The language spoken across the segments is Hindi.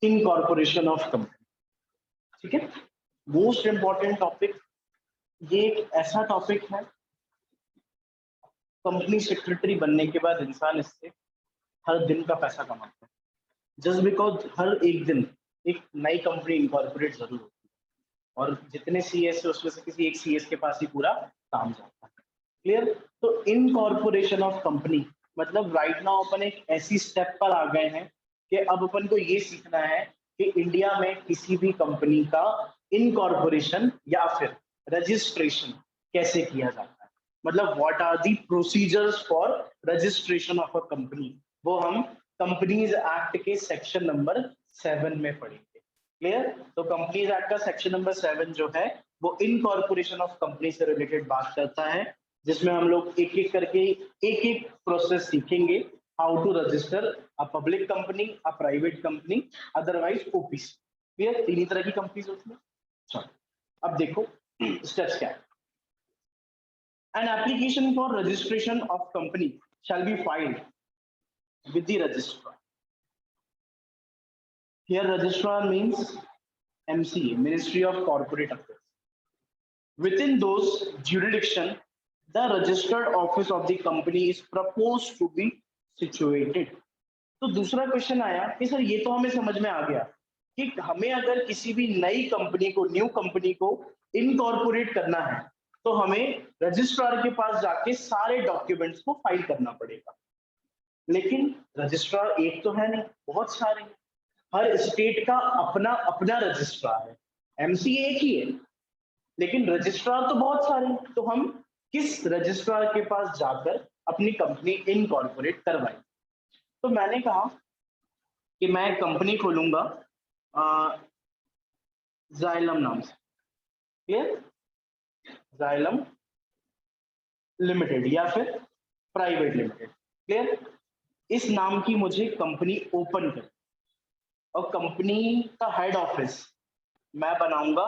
Incorporation of company. ठीक है, मोस्ट इंपॉर्टेंट टॉपिक, ये एक ऐसा टॉपिक है, कंपनी सेक्रेटरी बनने के बाद इंसान इससे हर दिन का पैसा कमाता है, जस्ट बिकॉज हर एक दिन एक नई कंपनी इनकॉर्पोरेट जरूर होती है और जितने सीएस है उसमें से किसी एक सीएस के पास ही पूरा काम जाता है। क्लियर? तो इनकॉर्पोरेशन ऑफ कंपनी मतलब राइट नाउ अपन एक ऐसी स्टेप पर आ गए हैं कि अब अपन को ये सीखना है कि इंडिया में किसी भी कंपनी का इनकॉर्पोरेशन या फिर रजिस्ट्रेशन कैसे किया जाता है, मतलब what are the procedures for registration of a company, वो हम कंपनीज एक्ट के सेक्शन नंबर 7 में पढ़ेंगे। क्लियर? तो कंपनीज एक्ट का सेक्शन नंबर 7 जो है वो इनकॉर्पोरेशन ऑफ कंपनी से रिलेटेड बात करता है, जिसमें हम लोग एक एक करके एक एक प्रोसेस सीखेंगे, how to register a public company, a private company, otherwise OPC. Clear? तीन ही तरह की कंपनीज होती है। चलो अब देखो स्टेप्स क्या है। An application for registration of company shall be filed with the registrar. Here registrar means MCA, Ministry of Corporate Affairs. Within those jurisdiction, the registered office of the company is proposed to be situated. तो दूसरा क्वेश्चन आया कि सर ये तो हमें समझ में आ गया कि हमें अगर किसी भी नई कंपनी को, न्यू कंपनी को इनकॉर्पोरेट करना है तो हमें रजिस्ट्रार के पास जाके सारे डॉक्यूमेंट्स को फाइल करना पड़ेगा। लेकिन रजिस्ट्रार एक तो है नहीं, बहुत सारे, हर स्टेट का अपना अपना रजिस्ट्रार है, एमसीए एक ही है, लेकिन रजिस्ट्रार तो बहुत सारे हैं। तो हम किस रजिस्ट्रार के पास जाकर अपनी कंपनी इनकॉर्पोरेट करवाएं? तो मैंने कहा कि मैं कंपनी खोलूंगा जाइलम नाम से। क्लियर? जाइलम लिमिटेड या फिर प्राइवेट लिमिटेड। क्लियर? इस नाम की मुझे कंपनी ओपन कर और कंपनी का हेड ऑफिस मैं बनाऊंगा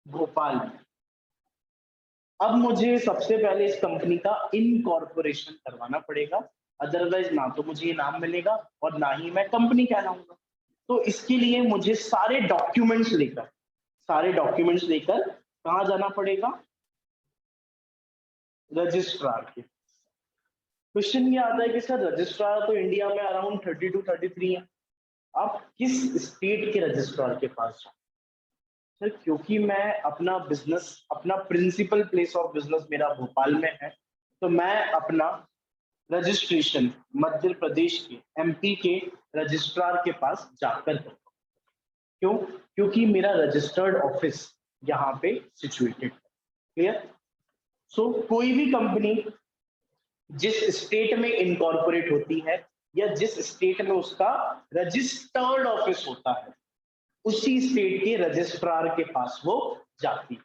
भोपाल में। अब मुझे सबसे पहले इस कंपनी का इनकॉर्पोरेशन करवाना पड़ेगा, अदरवाइज ना तो मुझे ये नाम मिलेगा और ना ही मैं कंपनी कहलाऊंगा। तो इसके लिए मुझे सारे डॉक्यूमेंट्स लेकर कहाँ जाना पड़ेगा? रजिस्ट्रार के। क्वेश्चन ये आता है कि सर रजिस्ट्रार तो इंडिया में अराउंड 30 to 33 है, आप किस स्टेट के रजिस्ट्रार के पास जाओ? सर क्योंकि मैं अपना बिजनेस, अपना प्रिंसिपल प्लेस ऑफ बिजनेस मेरा भोपाल में है, तो मैं अपना रजिस्ट्रेशन मध्य प्रदेश के, एमपी के रजिस्ट्रार के पास जाकर करता हूँ। क्यों? क्योंकि मेरा रजिस्टर्ड ऑफिस यहाँ पे सिचुएटेड है। क्लियर? सो कोई भी कंपनी जिस स्टेट में इनकॉर्पोरेट होती है या जिस स्टेट में उसका रजिस्टर्ड ऑफिस होता है, उसी स्टेट के रजिस्ट्रार के पास वो जाती है।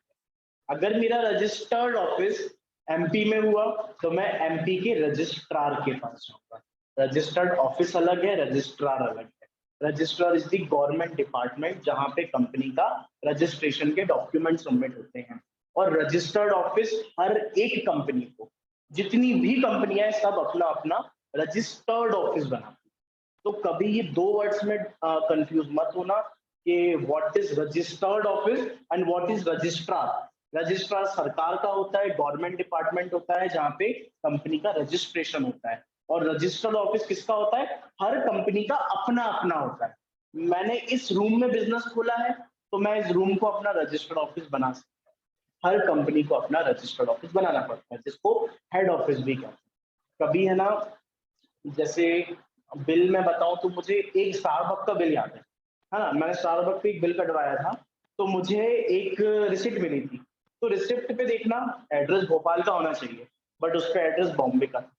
अगर मेरा रजिस्टर्ड ऑफिस एमपी में हुआ तो मैं एमपी के रजिस्ट्रार के पास जाऊंगा। रजिस्टर्ड ऑफिस अलग है, रजिस्ट्रार अलग है। Registrar is the government department जहां पे कंपनी का रजिस्ट्रेशन के डॉक्यूमेंट सबमिट होते हैं, और रजिस्टर्ड ऑफिस हर एक कंपनी को, जितनी भी कंपनियां सब अपना अपना रजिस्टर्ड ऑफिस बनाती। तो कभी ये दो वर्ड्स में कंफ्यूज मत होना कि what is registered office and what is registrar. Registrar सरकार का होता है, गवर्नमेंट डिपार्टमेंट होता है जहां पे कंपनी का रजिस्ट्रेशन होता है, और रजिस्टर्ड ऑफिस किसका होता है? हर कंपनी का अपना अपना होता है। मैंने इस रूम में बिजनेस खोला है तो मैं इस रूम को अपना रजिस्टर्ड ऑफिस बना सकता हूँ। हर कंपनी को अपना रजिस्टर्ड ऑफिस बनाना पड़ता है, जिसको हेड ऑफिस भी कहते हैं। कभी है ना, जैसे बिल में बताऊं तो मुझे एक स्टारबक का बिल याद है ना, मैंने स्टारबक पे एक बिल कटवाया था, तो मुझे एक रिसिप्ट मिली थी। तो रिसिप्ट पे देखना एड्रेस भोपाल का होना चाहिए, बट उस पर एड्रेस बॉम्बे का था,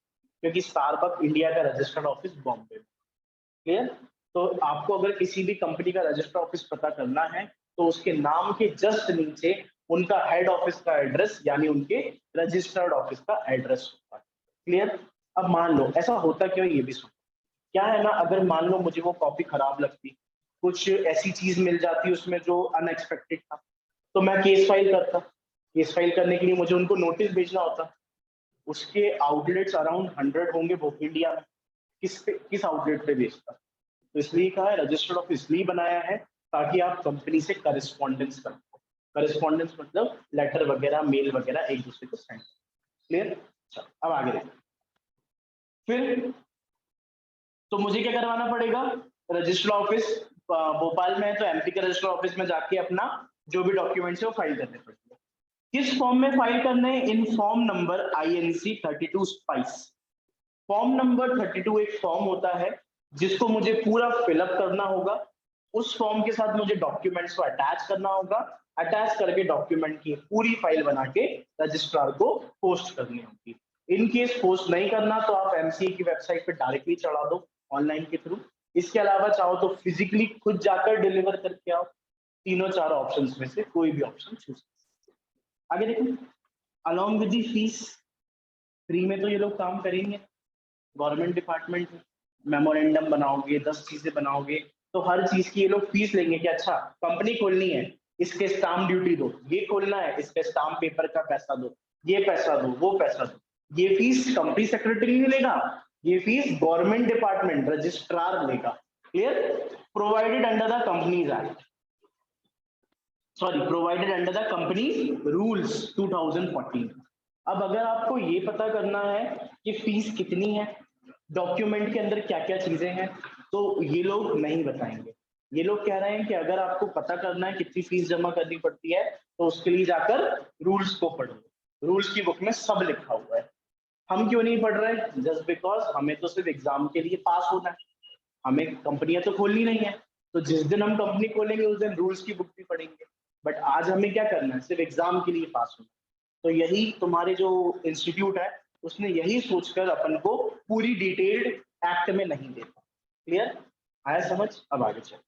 क्योंकि स्टारबक इंडिया का रजिस्टर्ड ऑफिस बॉम्बे। क्लियर? तो आपको अगर किसी भी कंपनी का रजिस्टर्ड ऑफिस पता करना है तो उसके नाम के जस्ट नीचे उनका हेड ऑफिस का एड्रेस यानी उनके रजिस्टर्ड ऑफिस का एड्रेस होता है। क्लियर? अब मान लो ऐसा होता क्यों, ये भी सुनो। क्या है ना, अगर मान लो मुझे वो कॉपी खराब लगती, कुछ ऐसी चीज मिल जाती उसमें जो अनएक्सपेक्टेड था, तो मैं केस फाइल करता। केस फाइल करने के लिए मुझे उनको नोटिस भेजना होता। उसके आउटलेट्स अराउंड 100 होंगे वो इंडिया में, किस आउटलेट पे भेजता? तो इसलिए कहा है, रजिस्टर्ड ऑफिस इसलिए बनाया है ताकि आप कंपनी से करस्पॉन्डेंस कर पाओ। करस्पॉन्डेंस मतलब लेटर वगैरह, मेल वगैरह एक दूसरे को सेंड। क्लियर? अब आगे देखो। फिर तो मुझे क्या करवाना पड़ेगा? रजिस्टर्ड ऑफिस भोपाल में है तो एमपी के रजिस्टर्ड ऑफिस में जाके अपना जो भी डॉक्यूमेंट्स है वो फाइल करने पड़ेंगे। किस फॉर्म में फाइल करने? In form number INC 32 spice. Form number 32 एक फॉर्म होता है जिसको मुझे पूरा फिलअप करना होगा। उस फॉर्म के साथ मुझे डॉक्यूमेंट्स को अटैच करना होगा। अटैच करके डॉक्यूमेंट की पूरी फाइल बना के रजिस्ट्रार को पोस्ट करनी होगी। इन केस पोस्ट नहीं करना तो आप MCA की वेबसाइट पे डायरेक्टली चढ़ा दो ऑनलाइन के थ्रू। इसके अलावा चाहो तो फिजिकली खुद जाकर डिलीवर करके आओ। तीनों चारों ऑप्शंस में से कोई भी ऑप्शन चूज। आगे देखो, along with the fees, free में तो ये लोग काम करेंगे। गवर्नमेंट डिपार्टमेंट, मेमोरेंडम बनाओगे, 10 चीजें बनाओगे तो हर चीज की ये लोग फीस लेंगे कि अच्छा कंपनी खोलनी है, इसके स्टाम्प ड्यूटी दो, ये खोलना है इसके स्टाम्प पेपर का पैसा दो, ये पैसा दो, वो पैसा दो। ये फीस कंपनी सेक्रेटरी नहीं लेगा, ये फीस गवर्नमेंट डिपार्टमेंट रजिस्ट्रार लेगा। Clear? Provided under the companies act, sorry provided under the company rules 2014। अब अगर आपको ये पता करना है कि फीस कितनी है, डॉक्यूमेंट के अंदर क्या क्या चीजें हैं, तो ये लोग नहीं बताएंगे। ये लोग कह रहे हैं कि अगर आपको पता करना है कितनी फीस जमा करनी पड़ती है तो उसके लिए जाकर रूल्स को पढ़ो। रूल्स की बुक में सब लिखा हुआ है। हम क्यों नहीं पढ़ रहे? जस्ट बिकॉज हमें तो सिर्फ एग्जाम के लिए पास होना है, हमें कंपनियां तो खोलनी नहीं है। तो जिस दिन हम कंपनी खोलेंगे उस दिन रूल्स की बुक भी पढ़ेंगे। बट आज हमें क्या करना है? सिर्फ एग्जाम के लिए पास होना। तो यही तुम्हारे जो इंस्टीट्यूट है उसने यही सोचकर अपन को पूरी डिटेल्ड एक्ट में नहीं देता। क्लियर? आया समझ? अब आगे चलो।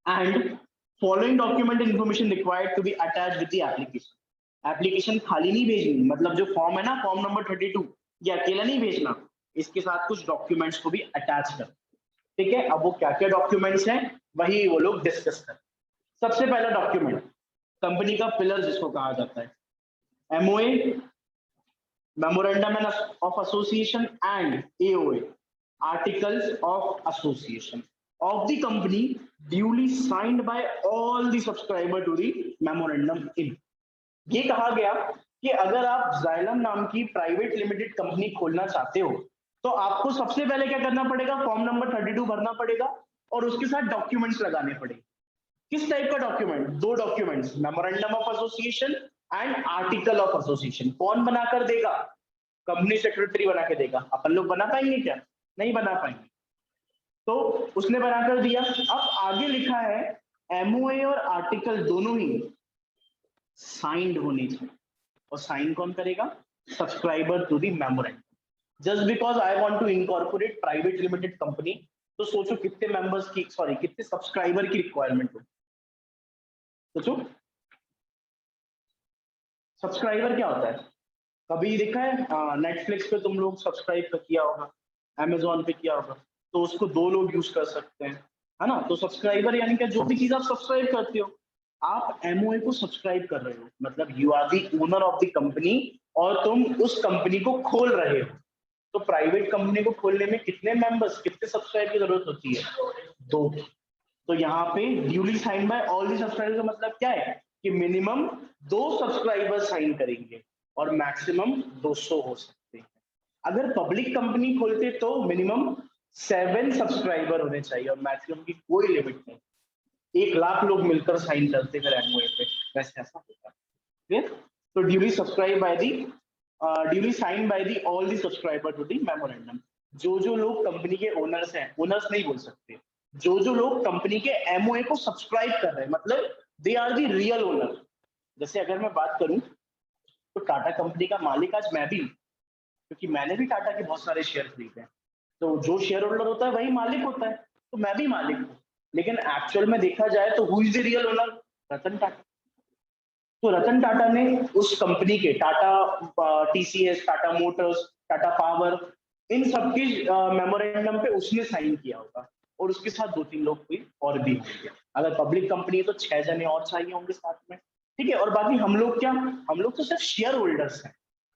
And following document information required to be attached with the application. Application खाली नहीं भेजनी, मतलब जो फॉर्म है ना, फॉर्म नंबर 32, ये अकेला नहीं भेजना, इसके साथ कुछ डॉक्यूमेंट्स को भी अटैच कर। ठीक है? अब वो क्या क्या डॉक्यूमेंट्स हैं वही वो लोग डिस्कस कर। सबसे पहला डॉक्यूमेंट कंपनी का पिलर जिसको कहा जाता है, MOA, memorandum of association and AOA, articles of association of the company duly signed by all the subscriber to the memorandum in। ये कहा गया कि अगर आप Xylem नाम की प्राइवेट लिमिटेड कंपनी खोलना चाहते हो तो आपको सबसे पहले क्या करना पड़ेगा? फॉर्म नंबर 32 भरना पड़ेगा और उसके साथ डॉक्यूमेंट्स लगाने पड़ेंगे। किस टाइप का डॉक्यूमेंट? दो documents, memorandum of association and article of association. कौन बनाकर देगा? कंपनी सेक्रेटरी बना के देगा। अपन लोग बना पाएंगे क्या? नहीं बना पाएंगे। तो उसने बनाकर दिया। अब आगे लिखा है MOA और आर्टिकल दोनों ही साइंड होने चाहिए। और साइन कौन करेगा? Subscriber to the memorandum. Just because I want to incorporate private limited company, तो सोचो कितने मेंबर्स की, सॉरी कितने सब्सक्राइबर की रिक्वायरमेंट होगी। सोचो सब्सक्राइबर क्या होता है? कभी देखा है नेटफ्लिक्स पे तुम लोग सब्सक्राइब किया होगा, Amazon पे किया होगा, तो उसको 2 लोग यूज कर सकते हैं, है ना? तो सब्सक्राइबर यानी कि जो भी चीज आप सब्सक्राइब करते हो, आप MOA को सब्सक्राइब कर रहे हो, मतलब you are the owner of the company और तुम उस कंपनी को खोल रहे हो। तो प्राइवेट कंपनी को खोलने में कितने मेंबर्स, कितने सब्सक्राइब की जरूरत होती है? 2। तो यहाँ पे duly sign by all the subscriber का मतलब क्या है कि मिनिमम 2 सब्सक्राइबर साइन करेंगे और मैक्सिमम 200 हो सकते हैं। अगर पब्लिक कंपनी खोलते तो मिनिमम 7 सब्सक्राइबर होने चाहिए और मैक्सिमम की कोई लिमिट नहीं। 1 लाख लोग मिलकर साइन करते फिर MOA पे, वैसे ऐसा होता है। तो duly subscribe by the duly sign by the all the subscriber to the memorandum. जो लोग कंपनी के ओनर्स हैं, ओनर्स नहीं बोल सकते, जो लोग कंपनी के MOA को सब्सक्राइब कर रहे हैं, मतलब they are the real owner. जैसे अगर मैं बात करूं तो टाटा कंपनी का मालिक आज मैं भी, क्योंकि मैंने भी टाटा के बहुत सारे शेयर खरीदे हैं। तो जो शेयर होल्डर होता है वही मालिक होता है, तो मैं भी मालिक हूँ। लेकिन एक्चुअल में देखा जाए तो who is the real owner? Ratan Tata. तो रतन टाटा ने उस कंपनी के Tata TCS, Tata motors, Tata power, इन सबके मेमोरेंडम पे उसने साइन किया होगा और उसके साथ 2-3 लोग कोई और भी होंगे। अगर पब्लिक कंपनी है तो 6 जने और चाहिए होंगे साथ में। ठीक है? और बाकी हम लोग क्या? हम लोग तो सिर्फ शेयर होल्डर्स हैं,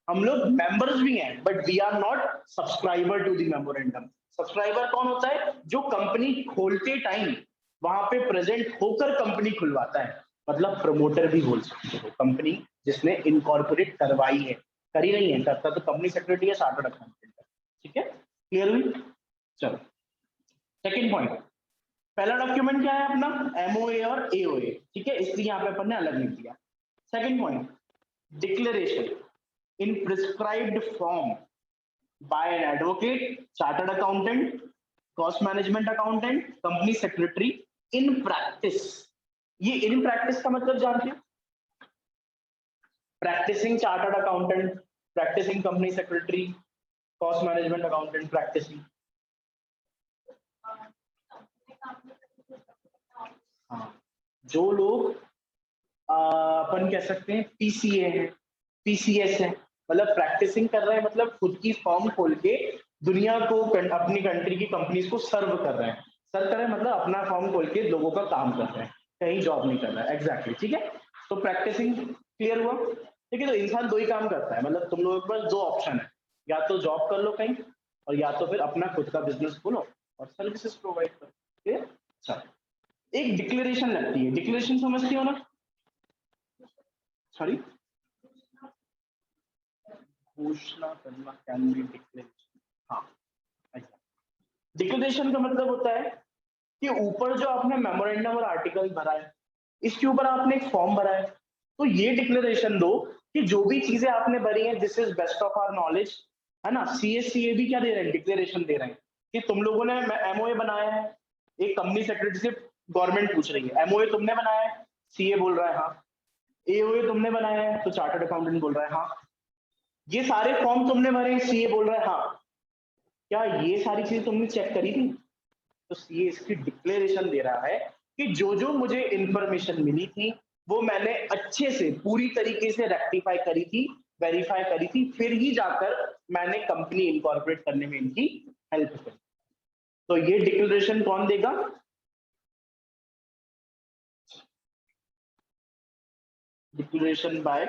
हम लोग मेंबर्स भी हैं, but we are not subscriber to the memorandum. Subscriber कौन होता है? जो कंपनी खोलते टाइम वहां पे प्रेजेंट होकर कंपनी खुलवाता है, मतलब प्रमोटर भी बोल सकते हो। कंपनी जिसने इनकॉर्पोरेट करवाई है, करी नहीं है, करता तो कंपनी सेक्रेटरी या चार्टर्ड अकाउंटेंट है। ठीक है, क्लियर हुई? चलो सेकंड पॉइंट, पहला डॉक्यूमेंट क्या है अपना? एमओए और एओए। ठीक है, इसलिए यहाँ पे अपन ने अलग लिख दिया। Second point, declaration in prescribed form by an advocate, chartered accountant, cost management accountant, company secretary in practice. ये इन प्रैक्टिस का मतलब जानते हो? Practicing chartered accountant, practicing company secretary, cost management accountant, practicing. हाँ, जो लोग अपन कह सकते हैं पीसीए है, पीसीएस है, मतलब प्रैक्टिसिंग कर रहे हैं, मतलब खुद की फॉर्म खोल के दुनिया को, अपनी कंट्री की कंपनीज को सर्व कर रहे हैं। सर्व कर रहे हैं मतलब अपना फॉर्म खोल के लोगों का काम कर रहे हैं, कहीं जॉब नहीं कर रहा है। एग्जैक्टली, ठीक है। तो प्रैक्टिसिंग क्लियर हुआ? ठीक है, तो इंसान दो ही काम करता है, मतलब तुम लोगों के पास दो ऑप्शन है, या तो जॉब कर लो कहीं, और या तो फिर अपना खुद का बिजनेस खोलो और सर्विसेज प्रोवाइड करो। क्लियर? अच्छा, एक डिक्लेरेशन लगती है, डिक्लेरेशन समझती हो ना? सॉरी, घोषणा करना, कैन बी डिक्लेरेशन। हाँ, डिक्लेरेशन का मतलब होता है कि ऊपर जो आपने मेमोरेंडम और आर्टिकल भरा है, इसके ऊपर आपने एक फॉर्म भरा है, तो ये डिक्लेरेशन दो कि जो भी चीजें आपने भरी हैं, this is best of our knowledge, है ना। सीए भी क्या दे रहे हैं? डिक्लेरेशन दे रहे हैं कि तुम लोगों ने एमओए बनाया है, एक कंपनी सेक्रेटरी से गवर्नमेंट पूछ रही है, एमओए तुमने बनाया है? सीए बोल रहा है हाँ। एओए तुमने बनाया है? तो चार्टर्ड अकाउंटेंट बोल रहा है हाँ। ये सारे फॉर्म तुमने भरे हैं? सीए बोल रहा है हाँ। क्या ये सारी चीजें तुमने चेक करी थी? तो सीए इसकी डिक्लेरेशन दे रहा है कि जो जो मुझे इंफॉर्मेशन मिली थी वो मैंने अच्छे से पूरी तरीके से रेक्टिफाई करी थी, वेरीफाई करी थी, फिर ही जाकर मैंने कंपनी इनकॉर्पोरेट करने में इनकी हेल्प करी। तो ये डिक्लेरेशन कौन देगा? Declaration bye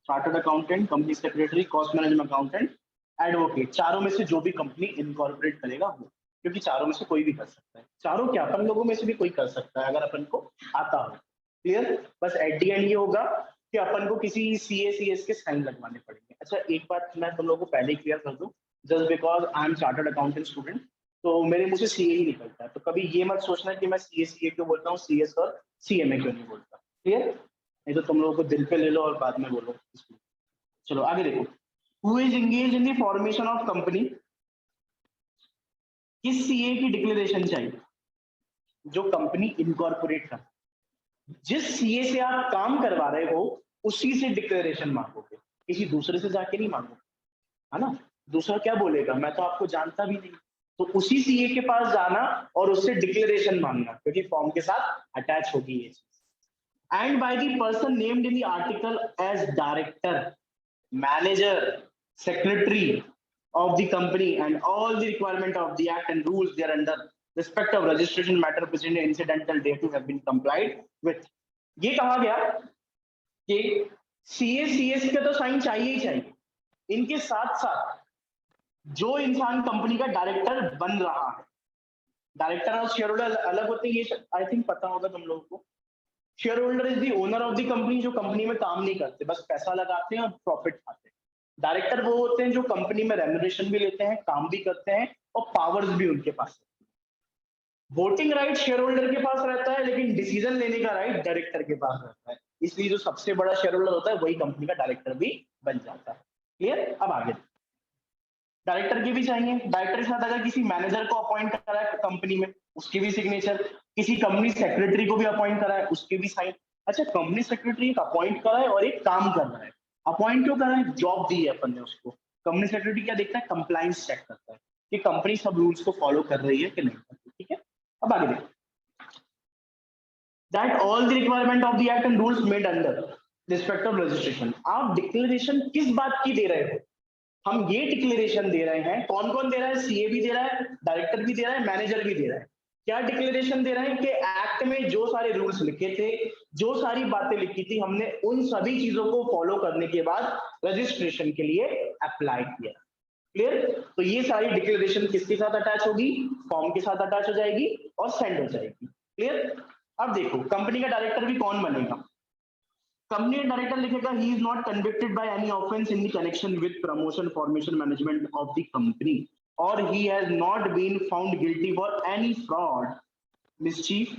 chartered accountant, company secretary, cost management accountant, advocate. चारों में से जो भी कंपनी इनकॉर्पोरेट करेगा वो, क्योंकि चारों में से कोई भी कर सकता है। चारों क्या, अपन लोगों में से भी कोई कर सकता है अगर अपन को आता हो। क्लियर? बस एट दी एंड ये होगा कि अपन को किसी सीएस के साइन लगवाने पड़ेंगे। अच्छा, एक बात मैं तुम लोगों को पहले ही क्लियर कर दूं, just because I am chartered accountant student, तो मेरे मुझे सीए ही निकलता है, तो कभी ये मत सोचना कि मैं सीए क्यों बोलता हूँ, सीएस और सीएमए क्यों नहीं बोलता। क्लियर? नहीं तो तुम लोगों को दिल पे ले लो और बाद में बोलो। चलो आगे देखो, who is engage in the formation of company. किस सीए की डिक्लेरेशन चाहिए? जो कंपनी इनकॉर्पोरेट कर, जिस सीए से आप काम करवा रहे हो उसी से डिक्लेरेशन मांगोगे, किसी दूसरे से जाके नहीं मांगोगे, है ना। दूसरा क्या बोलेगा, मैं तो आपको जानता भी नहीं, तो उसी सीए के पास जाना और उससे डिक्लेरेशन मांगना, क्योंकि फॉर्म के साथ अटैच होगी ये चीज। And by the person named in the article as director, manager, secretary of the company, and all the requirement of the act and rules thereunder, respect of registration matter present incidental thereto have been complied with। ये कहा गया कि सीए सीएस का तो साइन चाहिए ही चाहिए, इनके साथ साथ जो इंसान कंपनी का डायरेक्टर बन रहा है, डायरेक्टर और शेयर होल्डर अलग होते हैं, ये आई थिंक पता होगा तुम लोगों को। Share holder is the owner of the company, जो कंपनी में काम नहीं करते, बस पैसा लगाते हैं और प्रॉफिट खाते हैं। डायरेक्टर वो होते हैं जो कंपनी में रेम्युनरेशन भी लेते हैं, काम भी करते हैं और पावर्स भी उनके पास है। वोटिंग राइट शेयर होल्डर के पास रहता है, लेकिन डिसीजन लेने का राइट डायरेक्टर के पास रहता है, इसलिए जो सबसे बड़ा शेयर होल्डर होता है वही कंपनी का डायरेक्टर भी बन जाता है। क्लियर? अब आगे, डायरेक्टर की भी चाहिए, डायरेक्टर के साथ अगर किसी मैनेजर को अपॉइंट करा है कंपनी में उसकी भी सिग्नेचर, किसी कंपनी सेक्रेटरी को भी अपॉइंट करा है उसके भी साइन। अच्छा, कंपनी सेक्रेटरी एक अपॉइंट करा है और एक काम कर रहा है, अपॉइंट क्यों करा है? जॉब दी है अपन ने उसको। कंपनी सेक्रेटरी क्या देखता है? कंप्लायंस चेक करता है कि कंपनी सब रूल्स को फॉलो कर रही है कि नहीं कर रही। ठीक है, अब आगे देखो, that all the requirement of the act and rules made under respect of registration. आप डिक्लेरेशन किस बात की दे रहे हो? हम ये डिक्लेरेशन दे रहे हैं, कौन कौन दे रहा है? सीए भी दे रहा है, डायरेक्टर भी दे रहा है, मैनेजर भी दे रहा है। क्या डिक्लेरेशन दे रहे हैं कि एक्ट में जो सारे रूल्स लिखे थे, जो सारी बातें लिखी थी, हमने उन सभी चीजों को फॉलो करने के बाद रजिस्ट्रेशन के लिए अप्लाई किया। क्लियर? तो ये सारी डिक्लेरेशन किसके साथ अटैच होगी? फॉर्म के साथ अटैच हो जाएगी और सेंड हो जाएगी। क्लियर? अब देखो कंपनी का डायरेक्टर भी कौन बनेगा? कंपनी डायरेक्टर लिखेगा he is not convicted by any offence in connection with promotion formation management of the company और he has not been found guilty for any fraud, mischief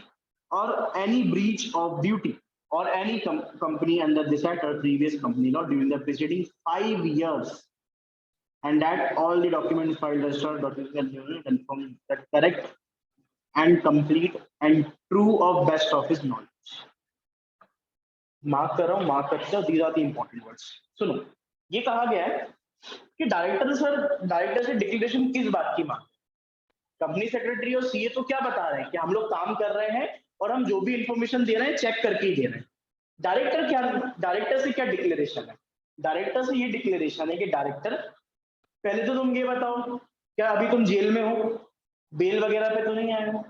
or any breach of duty or any company under this act or previous company law during the preceding 5 years, and that all the documents filed registered documents confirm that correct and complete and true of best of his knowledge. Mark कर रहा हूं, मार्क करते जाओ, these are the important words. सुनो, ये कहा गया है कि डायरेक्टर से डिक्लेरेशन किस बात की मांग? कंपनी सेक्रेटरी और सीए तो क्या बता रहे हैं कि हम लोग काम कर रहे हैं और हम जो भी इंफॉर्मेशन दे रहे हैं चेक करके ही दे रहे हैं। डायरेक्टर से क्या डिक्लेरेशन है? डायरेक्टर से ये डिक्लेरेशन है कि डायरेक्टर, पहले तो तुम ये बताओ क्या अभी तुम जेल में हो, बेल वगैरह पे तो नहीं आए हो?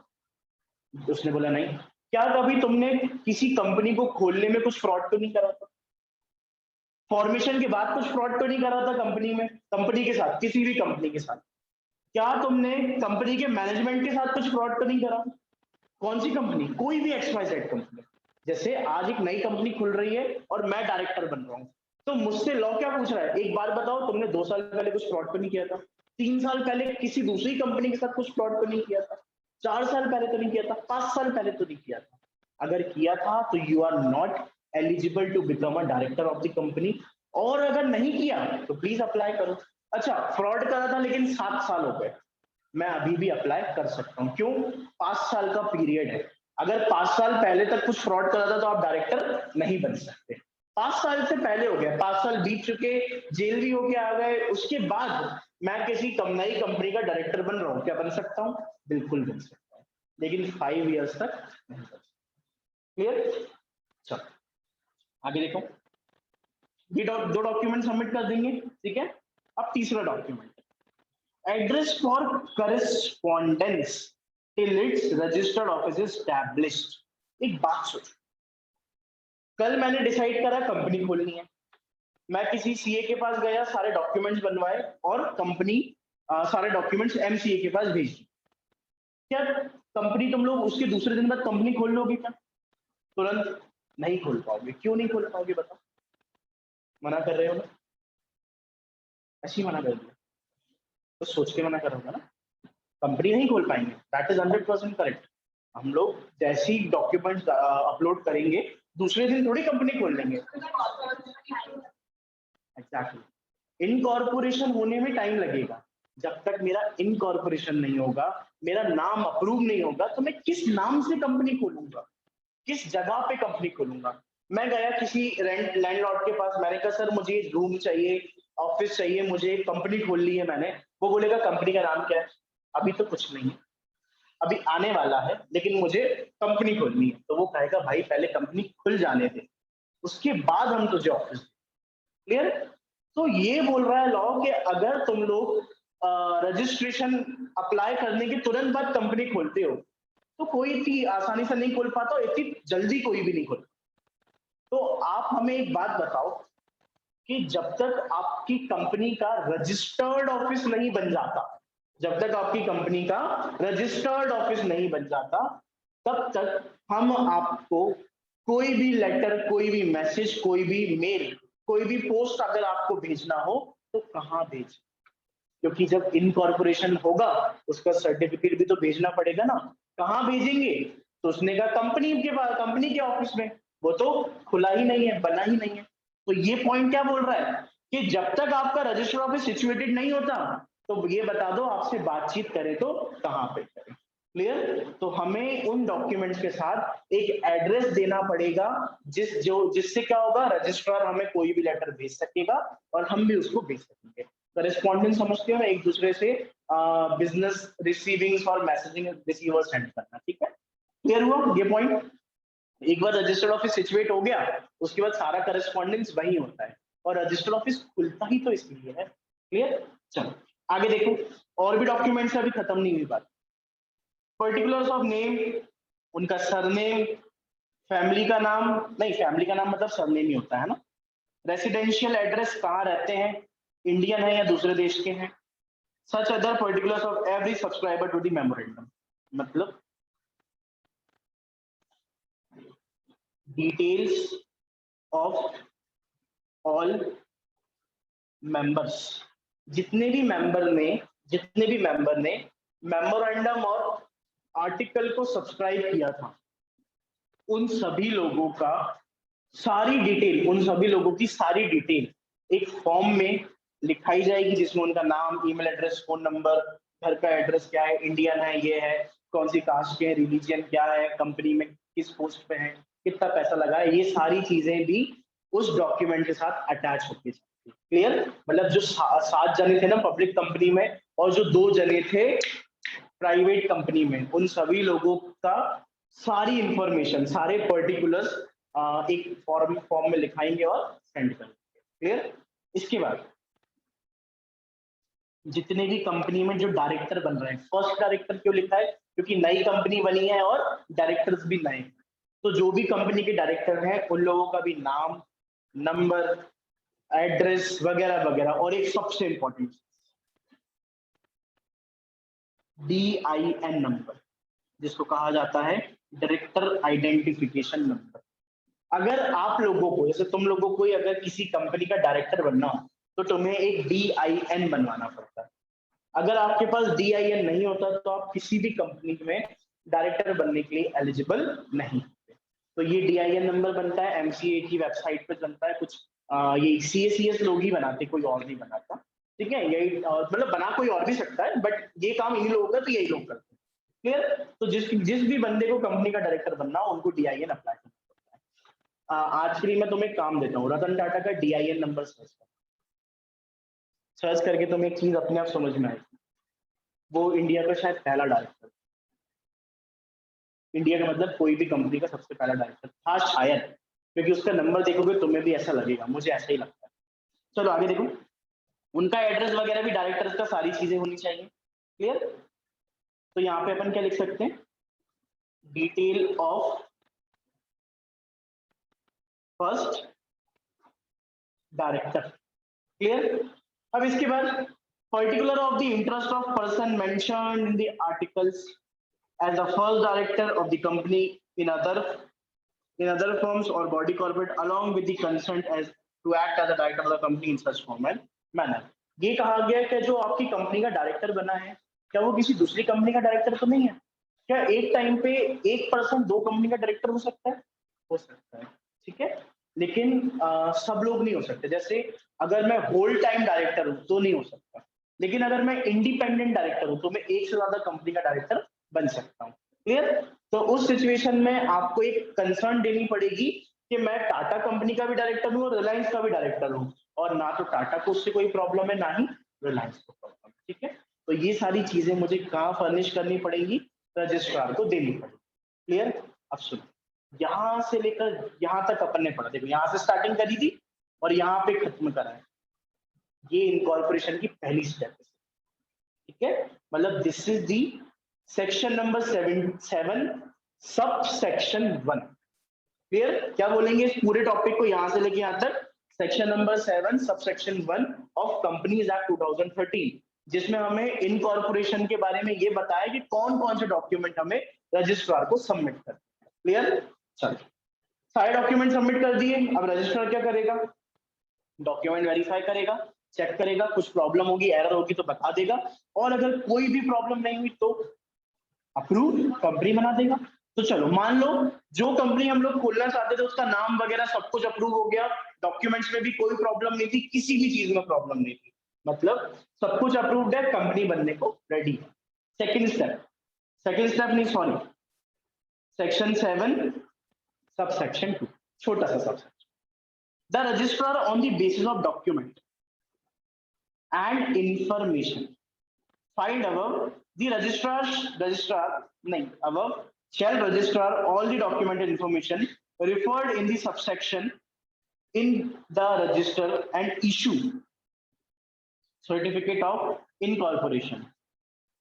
उसने बोला नहीं। क्या कभी तुमने किसी कंपनी को खोलने में कुछ फ्रॉड तो नहीं करा था? फॉर्मेशन के बाद कुछ फ्रॉड तो नहीं करा था कंपनी में, कंपनी के साथ, किसी भी कंपनी के साथ? क्या तुमने कंपनी के मैनेजमेंट के साथ कुछ फ्रॉड तो नहीं करा? कौन सी कंपनी? कोई भी XYZ कंपनी। जैसे आज एक नई कंपनी खुल रही है और मैं डायरेक्टर बन रहा हूं, तो मुझसे लॉ क्या पूछ रहा है? एक बार बताओ तुमने 2 साल पहले कुछ फ्रॉड तो नहीं किया था? 3 साल पहले किसी दूसरी कंपनी के साथ कुछ फ्रॉड तो नहीं किया था? 4 साल पहले तो नहीं किया था? 5 साल पहले तो नहीं किया था? अगर किया था तो you are not eligible to become a director of the company, और अगर नहीं किया तो प्लीज अप्लाई करो। अच्छा, फ्रॉड करा था लेकिन 7 साल हो गए, मैं अभी भी अप्लाई कर सकता हूं। क्यों? 5 साल का पीरियड है। अगर 5 साल पहले तक कुछ फ्रॉड करा था तो आप डायरेक्टर नहीं बन सकते। 5 साल से पहले हो गया, 5 साल बीत चुके, जेल भी होके आ गए, उसके बाद मैं किसी नई कंपनी का डायरेक्टर बन रहा हूँ, क्या बन सकता हूँ? बिल्कुल बन सकता हूँ, लेकिन 5 ईयर्स तक नहीं बन सकता। क्लियर? चलो आगे देखो, ये 2 डॉक्यूमेंट सबमिट कर देंगे, ठीक है। अब तीसरा document, address for correspondence till its registered office is established। एक बात सोचो, कल मैंने डिसाइड करा कंपनी खोलनी है, मैं किसी सीए के पास गया, सारे डॉक्यूमेंट्स बनवाए और कंपनी सारे डॉक्यूमेंट्स एमसीए के पास भेज दी। क्या कंपनी तुम लोग उसके दूसरे दिन बाद कंपनी खोल लोगे क्या? तुरंत नहीं खोल पाओगे। क्यों नहीं खोल पाओगे बताओ? मना कर रहे हो ना? ऐसी मना कर दिया तो सोच के मना करोगे ना, कंपनी नहीं खोल पाएंगे। That is 100% correct. हम लोग जैसे ही डॉक्यूमेंट अपलोड करेंगे दूसरे दिन थोड़ी कंपनी खोल लेंगे। एग्जैक्टली। इनकॉर्पोरेशन होने में टाइम लगेगा। जब तक मेरा इनकॉर्पोरेशन नहीं होगा, मेरा नाम अप्रूव नहीं होगा, तो मैं किस नाम से कंपनी खोलूंगा, किस जगह पे कंपनी खोलूंगा? मैं गया किसी लैंडलॉर्ड के पास, मैंने कहा सर मुझे रूम चाहिए, ऑफिस चाहिए, मुझे कंपनी खोलनी है मैंने। वो बोलेगा कंपनी का नाम क्या है? अभी तो कुछ नहीं है, अभी आने वाला है, लेकिन मुझे कंपनी खोलनी है। तो वो कहेगा भाई पहले कंपनी खुल जाने दे, उसके बाद हम तुझे ऑफिस। क्लियर? तो ये बोल रहा है लॉ कि अगर तुम लोग रजिस्ट्रेशन अप्लाई करने के तुरंत बाद कंपनी खोलते हो तो कोई इतनी आसानी से नहीं खोल पाता, इतनी जल्दी कोई भी नहीं खोल। तो आप हमें एक बात बताओ कि जब तक आपकी कंपनी का रजिस्टर्ड ऑफिस नहीं बन जाता, जब तक आपकी कंपनी का रजिस्टर्ड ऑफिस नहीं बन जाता, तब तक हम आपको कोई भी लेटर, कोई भी मैसेज, कोई भी मेल, कोई भी पोस्ट अगर आपको भेजना हो तो कहां भेज? क्योंकि जब इनकॉर्पोरेशन होगा उसका सर्टिफिकेट भी तो भेजना पड़ेगा ना। कहां भेजेंगे? तो उसने कहा कंपनी के पास, कंपनी के ऑफिस में। वो तो खुला ही नहीं है, बना ही नहीं है। तो ये पॉइंट क्या बोल रहा है कि जब तक आपका रजिस्टर ऑफिस सिचुएटेड नहीं होता तो ये बता दो आपसे बातचीत करें तो कहां पे करें। क्लियर? तो हमें उन डॉक्यूमेंट्स के साथ एक एड्रेस देना पड़ेगा जिससे क्या होगा, रजिस्ट्रार हमें कोई भी लेटर भेज सकेगा और हम भी उसको भेज सकेंगे। करेस्पॉन्डेंस समझते हो, एक दूसरे से बिजनेस रिसीविंग्स और मैसेजिंग रिसीवर सेंड करना। ठीक है, क्लियर हुआ ये पॉइंट? एक बार रजिस्टर्ड ऑफिस सिचुएट हो गया उसके बाद सारा करस्पॉन्डेंस वही होता है, और रजिस्टर्ड ऑफिस खुलता ही तो इसलिए है। क्लियर? चलो आगे देखो, और भी डॉक्यूमेंट्स अभी खत्म नहीं हुई बात। पर्टिकुलर्स ऑफ नेम, उनका सरनेम, फैमिली का नाम, नहीं फैमिली का नाम मतलब सरनेम ही होता है ना। रेसिडेंशियल एड्रेस, कहाँ रहते हैं, इंडियन है या दूसरे देश के हैं। such other particulars of every subscriber to the memorandum. मतलब details of all members, जितने भी मेंबर ने मेमोरेंडम और आर्टिकल को सब्सक्राइब किया था, उन सभी लोगों का सारी डिटेल, उन सभी लोगों की सारी डिटेल एक फॉर्म में लिखाई जाएगी, जिसमें उनका नाम, ईमेल एड्रेस, फोन नंबर, घर का एड्रेस क्या है, इंडियन है, ये है, कौन सी कास्ट के, रिलीजियन क्या है, कंपनी में किस पोस्ट पे है, कितना पैसा लगा है, ये सारी चीजें भी उस डॉक्यूमेंट के साथ अटैच होती है। क्लियर? मतलब जो 7 जने थे ना पब्लिक कंपनी में और जो 2 जने थे प्राइवेट कंपनी में, उन सभी लोगों का सारी इंफॉर्मेशन, सारे पर्टिकुलर्स एक फॉर्म में लिखाएंगे और सेंड करेंगे। क्लियर? इसके बाद जितने भी कंपनी में जो डायरेक्टर बन रहे हैं, फर्स्ट डायरेक्टर क्यों लिखा है? क्योंकि नई कंपनी बनी है और डायरेक्टर्स भी नए, तो जो भी कंपनी के डायरेक्टर हैं उन लोगों का भी नाम, नंबर, एड्रेस वगैरह वगैरह, और एक सबसे इंपॉर्टेंट DIN नंबर, जिसको कहा जाता है डायरेक्टर आइडेंटिफिकेशन नंबर। अगर आप लोगों को, जैसे तुम लोगों को अगर किसी कंपनी का डायरेक्टर बनना हो तो तुम्हें एक DIN बनवाना पड़ता है। अगर आपके पास DIN नहीं होता तो आप किसी भी कंपनी में डायरेक्टर बनने के लिए एलिजिबल नहीं। तो ये DIN नंबर बनता है, MCA की वेबसाइट पे बनता है, कुछ ये CACS लोग ही बनाते, कोई और नहीं बनाता। ठीक है? यही मतलब बना कोई और भी सकता है, बट ये काम इन्हीं लोगों का, तो यही लोग करते हैं। क्लियर? तो जिस भी बंदे को कंपनी का डायरेक्टर बनना हो उनको DIN अप्लाई करना पड़ता है। आज के लिए मैं तुम्हें काम देता हूँ, रतन टाटा का DIN नंबर सर्च करके तुम्हें एक चीज अपने आप समझ में आएगी, वो इंडिया का शायद पहला डायरेक्टर, इंडिया का मतलब कोई भी कंपनी का सबसे पहला डायरेक्टर था शायद, क्योंकि उसका नंबर देखोगे तुम्हें भी ऐसा लगेगा, मुझे ऐसा ही लगता है। चलो आगे देखो, उनका एड्रेस वगैरह भी डायरेक्टर्स का सारी चीजें होनी चाहिए। क्लियर? तो यहाँ पे अपन क्या लिख सकते हैं? Detail of first director. Clear? अब इसके बाद particular of the interest of person mentioned in the articles as the first director of the company in other firms or body corporate along with the consent as to act as a director of the company in such form and manner। ये कहा गया कि जो आपकी कंपनी का डायरेक्टर बना है, क्या वो किसी दूसरी कंपनी का डायरेक्टर तो नहीं है? क्या एक टाइम पे एक पर्सन 2 कंपनी का डायरेक्टर हो सकता है? हो सकता है। ठीक है? लेकिन सब लोग नहीं हो सकते। जैसे अगर मैं होल टाइम डायरेक्टर हूं तो नहीं हो सकता, लेकिन अगर मैं इंडिपेंडेंट डायरेक्टर हूं तो मैं एक से ज्यादा कंपनी का डायरेक्टर बन सकता हूँ। क्लियर? तो उस सिचुएशन में आपको एक कंसर्न देनी पड़ेगी कि मैं टाटा कंपनी का भी डायरेक्टर हूँ और रिलायंस का भी डायरेक्टर हूँ, और ना तो टाटा को उससे कोई प्रॉब्लम है, ना ही रिलायंस को प्रॉब्लम। ठीक है? तो ये सारी चीजें मुझे कहाँ फर्निश करनी पड़ेगी? रजिस्ट्रार को देनी पड़ेगी। क्लियर? अब सुनो, यहां से लेकर यहां तक अपन ने पढ़ा, देखो यहां से स्टार्टिंग करी थी और यहाँ पे खत्म करा है। ये इनकॉर्पोरेशन की पहली स्टेप है। ठीक है? मतलब this is the section number 7 sub section 1। Clear? क्या बोलेंगे इस पूरे टॉपिक को यहां से लेके यहां तक? Section number 7 sub section 1 of companies act 2013, जिसमें हमें इनकॉर्पोरेशन के बारे में ये बताया कि कौन कौन से डॉक्यूमेंट हमें रजिस्ट्रार को सबमिट करना है। क्लियर? चलो, सारे डॉक्यूमेंट सबमिट कर दिए। अब रजिस्ट्रार क्या करेगा? डॉक्यूमेंट वेरीफाई करेगा, चेक करेगा, कुछ प्रॉब्लम होगी, एरर होगी तो बता देगा, और अगर कोई भी प्रॉब्लम नहीं हुई तो अप्रूव कंपनी बना देगा। तो चलो मान लो जो कंपनी हम लोग खोलना चाहते थे उसका नाम वगैरह सब कुछ अप्रूव हो गया, डॉक्यूमेंट्स में भी कोई प्रॉब्लम नहीं थी, किसी भी चीज में प्रॉब्लम नहीं थी, मतलब सब कुछ अप्रूव्ड है, कंपनी बनने को रेडी है। सेकंड स्टेप नहीं, सॉरी, सेक्शन 7 सब सेक्शन 2, छोटा सा sub section. The registrar on the basis of document and information filed above, the registrar above shall register all the documented information referred in the subsection in the register and issue certificate of incorporation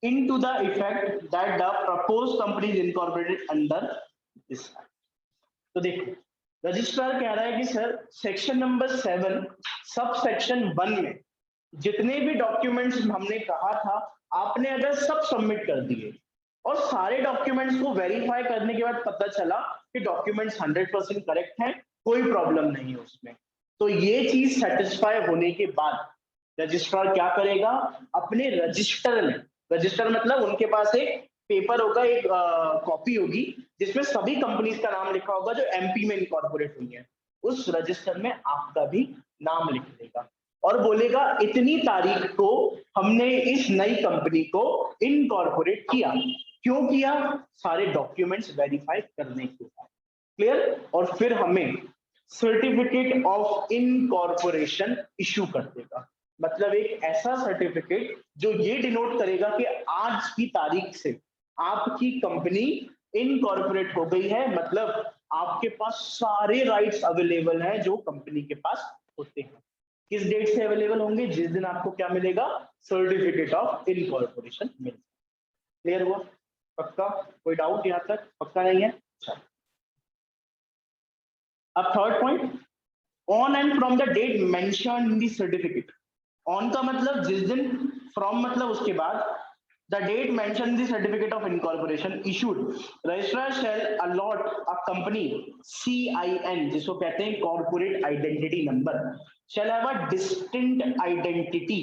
into the effect that the proposed company is incorporated under this act। तो देखो रजिस्ट्रार कह रहा है कि sir section number 7 sub section 1 में जितने भी डॉक्यूमेंट्स हमने कहा था, आपने अगर सब सबमिट कर दिए और सारे डॉक्यूमेंट्स को वेरीफाई करने के बाद पता चला कि डॉक्यूमेंट्स 100% करेक्ट हैं, कोई प्रॉब्लम नहीं है उसमें, तो ये चीज सेटिस्फाई होने के बाद रजिस्ट्रार क्या करेगा, अपने रजिस्टर में, रजिस्टर मतलब उनके पास एक पेपर होगा, एक कॉपी होगी जिसमें सभी कंपनीज का नाम लिखा होगा जो एमपी में इनकॉर्पोरेट हुई है, उस रजिस्टर में आपका भी नाम लिख देगा और बोलेगा इतनी तारीख को हमने इस नई कंपनी को इनकॉर्पोरेट किया। क्यों किया? सारे डॉक्यूमेंट्स वेरीफाई करने के बाद। क्लियर? और फिर हमें सर्टिफिकेट ऑफ इनकॉर्पोरेशन इशू कर देगा, मतलब एक ऐसा सर्टिफिकेट जो ये डिनोट करेगा कि आज की तारीख से आपकी कंपनी इनकॉर्पोरेट हो गई है, मतलब आपके पास सारे राइट्स अवेलेबल हैं जो कंपनी के पास होते हैं। किस डेट से अवेलेबल होंगे? जिस दिन आपको क्या मिलेगा, सर्टिफिकेट ऑफ इनकॉर्पोरेशन मिलेगा। क्लियर हुआ? पक्का? कोई डाउट यहां तक? पक्का नहीं है? अच्छा, अब third point, on and from the date mentioned in the certificate. On का मतलब जिस दिन, फ्रॉम मतलब उसके बाद, the date mentioned in the certificate of incorporation issued, registrar shall allot a company CIN, जिसको कहते हैं corporate identity number, shall have a distinct identity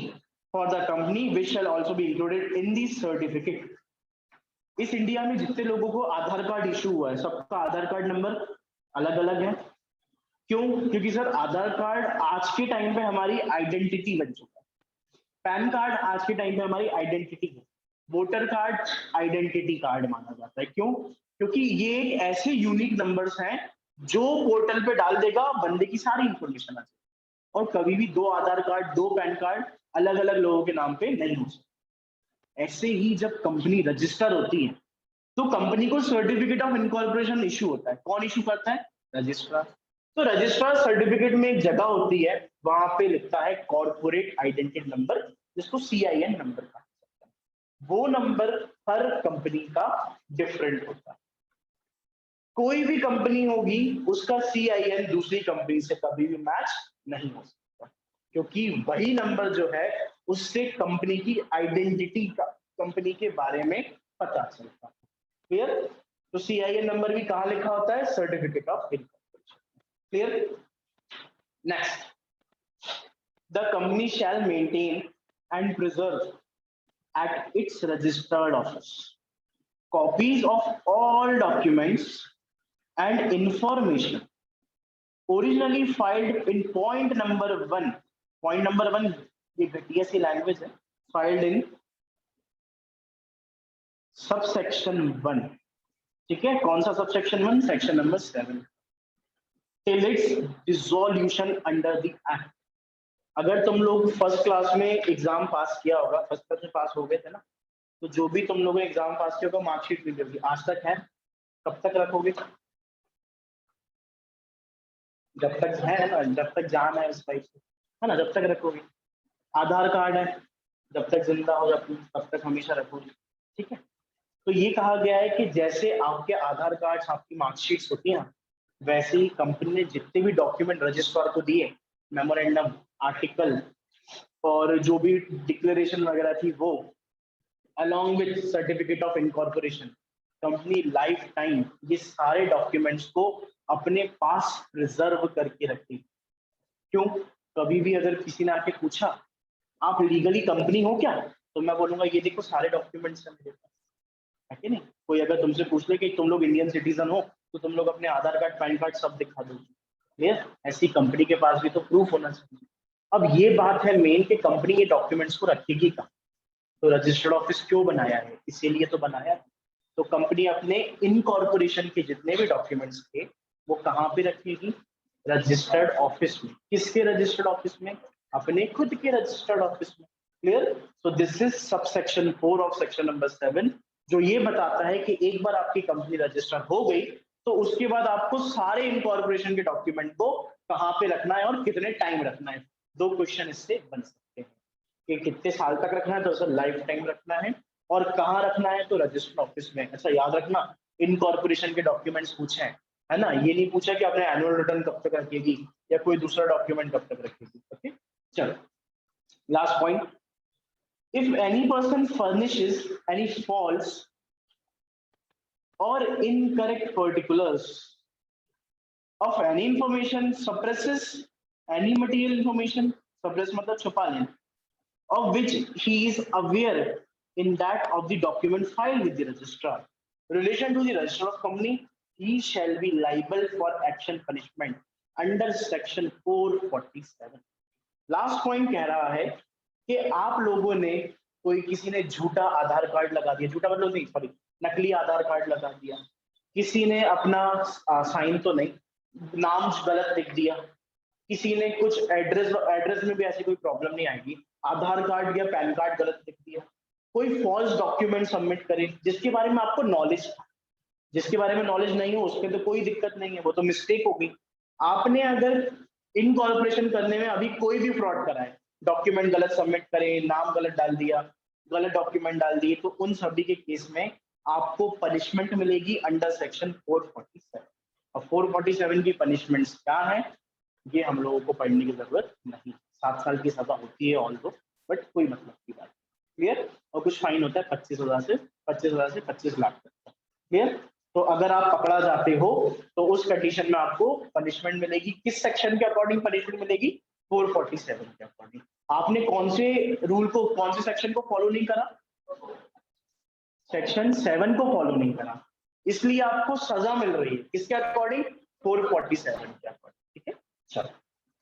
for the company which shall also be included in the certificate। इस इंडिया में जितने लोगों को आधार कार्ड इशू हुआ है, सबका आधार कार्ड नंबर अलग अलग है। क्यों? क्योंकि सर आधार कार्ड आज के टाइम पे हमारी आइडेंटिटी बन चुका है, पैन कार्ड आज के टाइम पे हमारी आइडेंटिटी है, वोटर कार्ड आइडेंटिटी कार्ड माना जाता है। क्यों? क्योंकि ये एक ऐसे यूनिक नंबर्स हैं जो पोर्टल पे डाल देगा, बंदे की सारी इंफॉर्मेशन आ जाएगी, और कभी भी दो आधार कार्ड, दो पैन कार्ड अलग अलग लोगों के नाम पे नहीं हो सकते। ऐसे ही जब कंपनी रजिस्टर होती है तो कंपनी को सर्टिफिकेट ऑफ इनकॉर्पोरेशन इशू होता है। कौन इशू करता है? रजिस्ट्रार। तो रजिस्ट्रार सर्टिफिकेट में एक जगह होती है, वहां पे लिखता है कॉर्पोरेट आइडेंटिटी नंबर, जिसको CIN नंबर कहा जाता है। वो नंबर हर कंपनी का डिफरेंट होता है। कोई भी कंपनी होगी उसका CIN दूसरी कंपनी से कभी भी मैच नहीं हो सकता, क्योंकि वही नंबर जो है उससे कंपनी की आइडेंटिटी का, कंपनी के बारे में पता चलता है। क्लियर? तो CIN नंबर भी कहां लिखा होता है? Certificate of incorporation. Clear? Next, the company shall maintain and preserve at its registered office copies of all documents and information originally filed in point number 1। point number 1 ये घटिया सी लैंग्वेज है, filed in subsection 1। ठीक है, कौन सा subsection 1? section number 7 till its dissolution under the act। अगर तुम लोग फर्स्ट क्लास में एग्जाम पास किया होगा, फर्स्ट क्लास में पास हो गए थे ना, तो जो भी तुम लोगों ने एग्जाम पास किया होगा मार्कशीट मिल जाएगी। आज तक है? कब तक रखोगे? जब तक है ना, जब तक जान है उस टाइप से, है ना, जब तक रखोगे। आधार कार्ड है, जब तक जिंदा हो तब तक हमेशा रखोगे। ठीक है, तो ये कहा गया है कि जैसे आपके आधार कार्ड, आपकी मार्कशीट्स होती हैं, वैसे ही कंपनी ने जितने भी डॉक्यूमेंट रजिस्ट्रार को दिए, मेमोरेंडम, आर्टिकल और जो भी डिक्लेरेशन वगैरह थी वो, along with certificate of incorporation, company life time ये सारे डॉक्यूमेंट्स को अपने पास प्रिजर्व करके रखती। क्यों? कभी भी अगर किसी ने आके पूछा आप लीगली कंपनी हो क्या, तो मैं बोलूंगा ये देखो सारे डॉक्यूमेंट्स हैं मेरे पास, है कि नहीं। कोई अगर तुमसे पूछ ले कि तुम लोग इंडियन सिटीजन हो, तो तुम लोग अपने आधार कार्ड, पैन कार्ड सब दिखा दो। क्लियर? ऐसी कंपनी के पास भी तो प्रूफ होना चाहिए। अब ये बात है मेन कि कंपनी ये डॉक्यूमेंट्स को रखेगी कहाँ। तो रजिस्टर्ड ऑफिस क्यों बनाया है? इसीलिए तो बनाया है। तो कंपनी अपने इनकॉर्पोरेशन के जितने भी डॉक्यूमेंट्स थे वो कहाँ पे रखेगी? रजिस्टर्ड ऑफिस में। किसके रजिस्टर्ड ऑफिस में? अपने खुद के रजिस्टर्ड ऑफिस में। Clear? So this is subsection 4 of section number 7, जो ये बताता है कि एक बार आपकी कंपनी रजिस्टर हो गई तो उसके बाद आपको सारे इनकॉर्पोरेशन के डॉक्यूमेंट को कहाँ पे रखना है और कितने टाइम रखना है। दो क्वेश्चन इससे बन सकते हैं कि कितने साल तक रखना है, तो सर लाइफ टाइम रखना है, और कहाँ रखना है, तो रजिस्टर्ड ऑफिस में। अच्छा याद रखना, इनकॉर्पोरेशन के डॉक्यूमेंट्स पूछे हैं, है ना, ये नहीं पूछा कि आपने एनुअल रिटर्न कब तक रखेगी या कोई दूसरा डॉक्यूमेंट कब तक रखेगी। ओके, चलो Last point, if any person furnishes any false or incorrect particulars of any information, suppresses any material information, suppress मतलब छुपा लेना, of which he is aware in that of the document filed with the registrar relation to the register of company, he shall be liable for action punishment under section 447. Last point कह रहा है कि आप लोगों ने कोई किसी ने झूठा आधार कार्ड लगा दिया, झूठा मतलब नहीं सॉरी नकली आधार कार्ड लगा दिया, किसी ने अपना साइन तो नहीं, नाम गलत लिख दिया, किसी ने कुछ एड्रेस में भी ऐसी कोई प्रॉब्लम नहीं आएगी, आधार कार्ड या पैन कार्ड गलत लिख दिया, कोई फॉल्स डॉक्यूमेंट सबमिट करे जिसके बारे में आपको नॉलेज, जिसके बारे में नॉलेज नहीं हो उसमें तो कोई दिक्कत नहीं है, वो तो मिस्टेक होगी। आपने अगर इनकॉर्पोरेशन करने में अभी कोई भी फ्रॉड करा है, डॉक्यूमेंट गलत सबमिट करे, नाम गलत डाल दिया, गलत डॉक्यूमेंट डाल दिए, तो उन सभी के केस में आपको पनिशमेंट मिलेगी अंडर सेक्शन 447। और 447 की पनिशमेंट्स क्या है ये हम लोगों को पढ़ने की जरूरत नहीं, 7 साल की सजा होती है ऑल दो, बट कोई मतलब की बात, क्लियर। और कुछ फाइन होता है 25,000 से 25 लाख तक, क्लियर। तो अगर आप पकड़ा जाते हो तो उस कंडीशन में आपको पनिशमेंट मिलेगी, किस सेक्शन के अकॉर्डिंग पनिशमेंट मिलेगी, 447 के अकॉर्डिंग। आपने कौन से रूल को, कौन से सेक्शन को फॉलो नहीं करा, सेक्शन 7 को फॉलो नहीं करा, इसलिए आपको सजा मिल रही है, किसके अकॉर्डिंग, 447 के अकॉर्डिंग, ठीक है। चलो,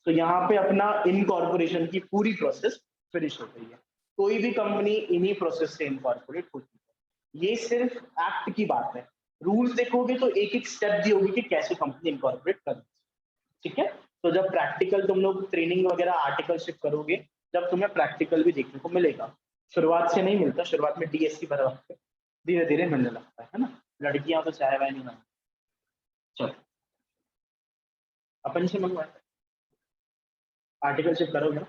तो यहाँ पे अपना इनकॉर्पोरेशन की पूरी प्रोसेस फिनिश हो गई है, कोई भी कंपनी इन्हीं प्रोसेस से इनकॉर्पोरेट होती है। ये सिर्फ एक्ट की बात है, रूल्स देखोगे तो एक एक स्टेप दी होगी कि कैसे कंपनी इनकॉर्पोरेट करनी, ठीक है। तो जब प्रैक्टिकल तुम लोग ट्रेनिंग वगैरह आर्टिकलशिप करोगे, जब तुम्हें प्रैक्टिकल भी देखने को मिलेगा, शुरुआत से नहीं मिलता, शुरुआत में डीएससी भरवाते धीरे धीरे मिलने लगता है ना, लड़कियां तो चाय वाय नहीं मांगती। चलो अपन से मंगवा आर्टिकलशिप करोगे ना।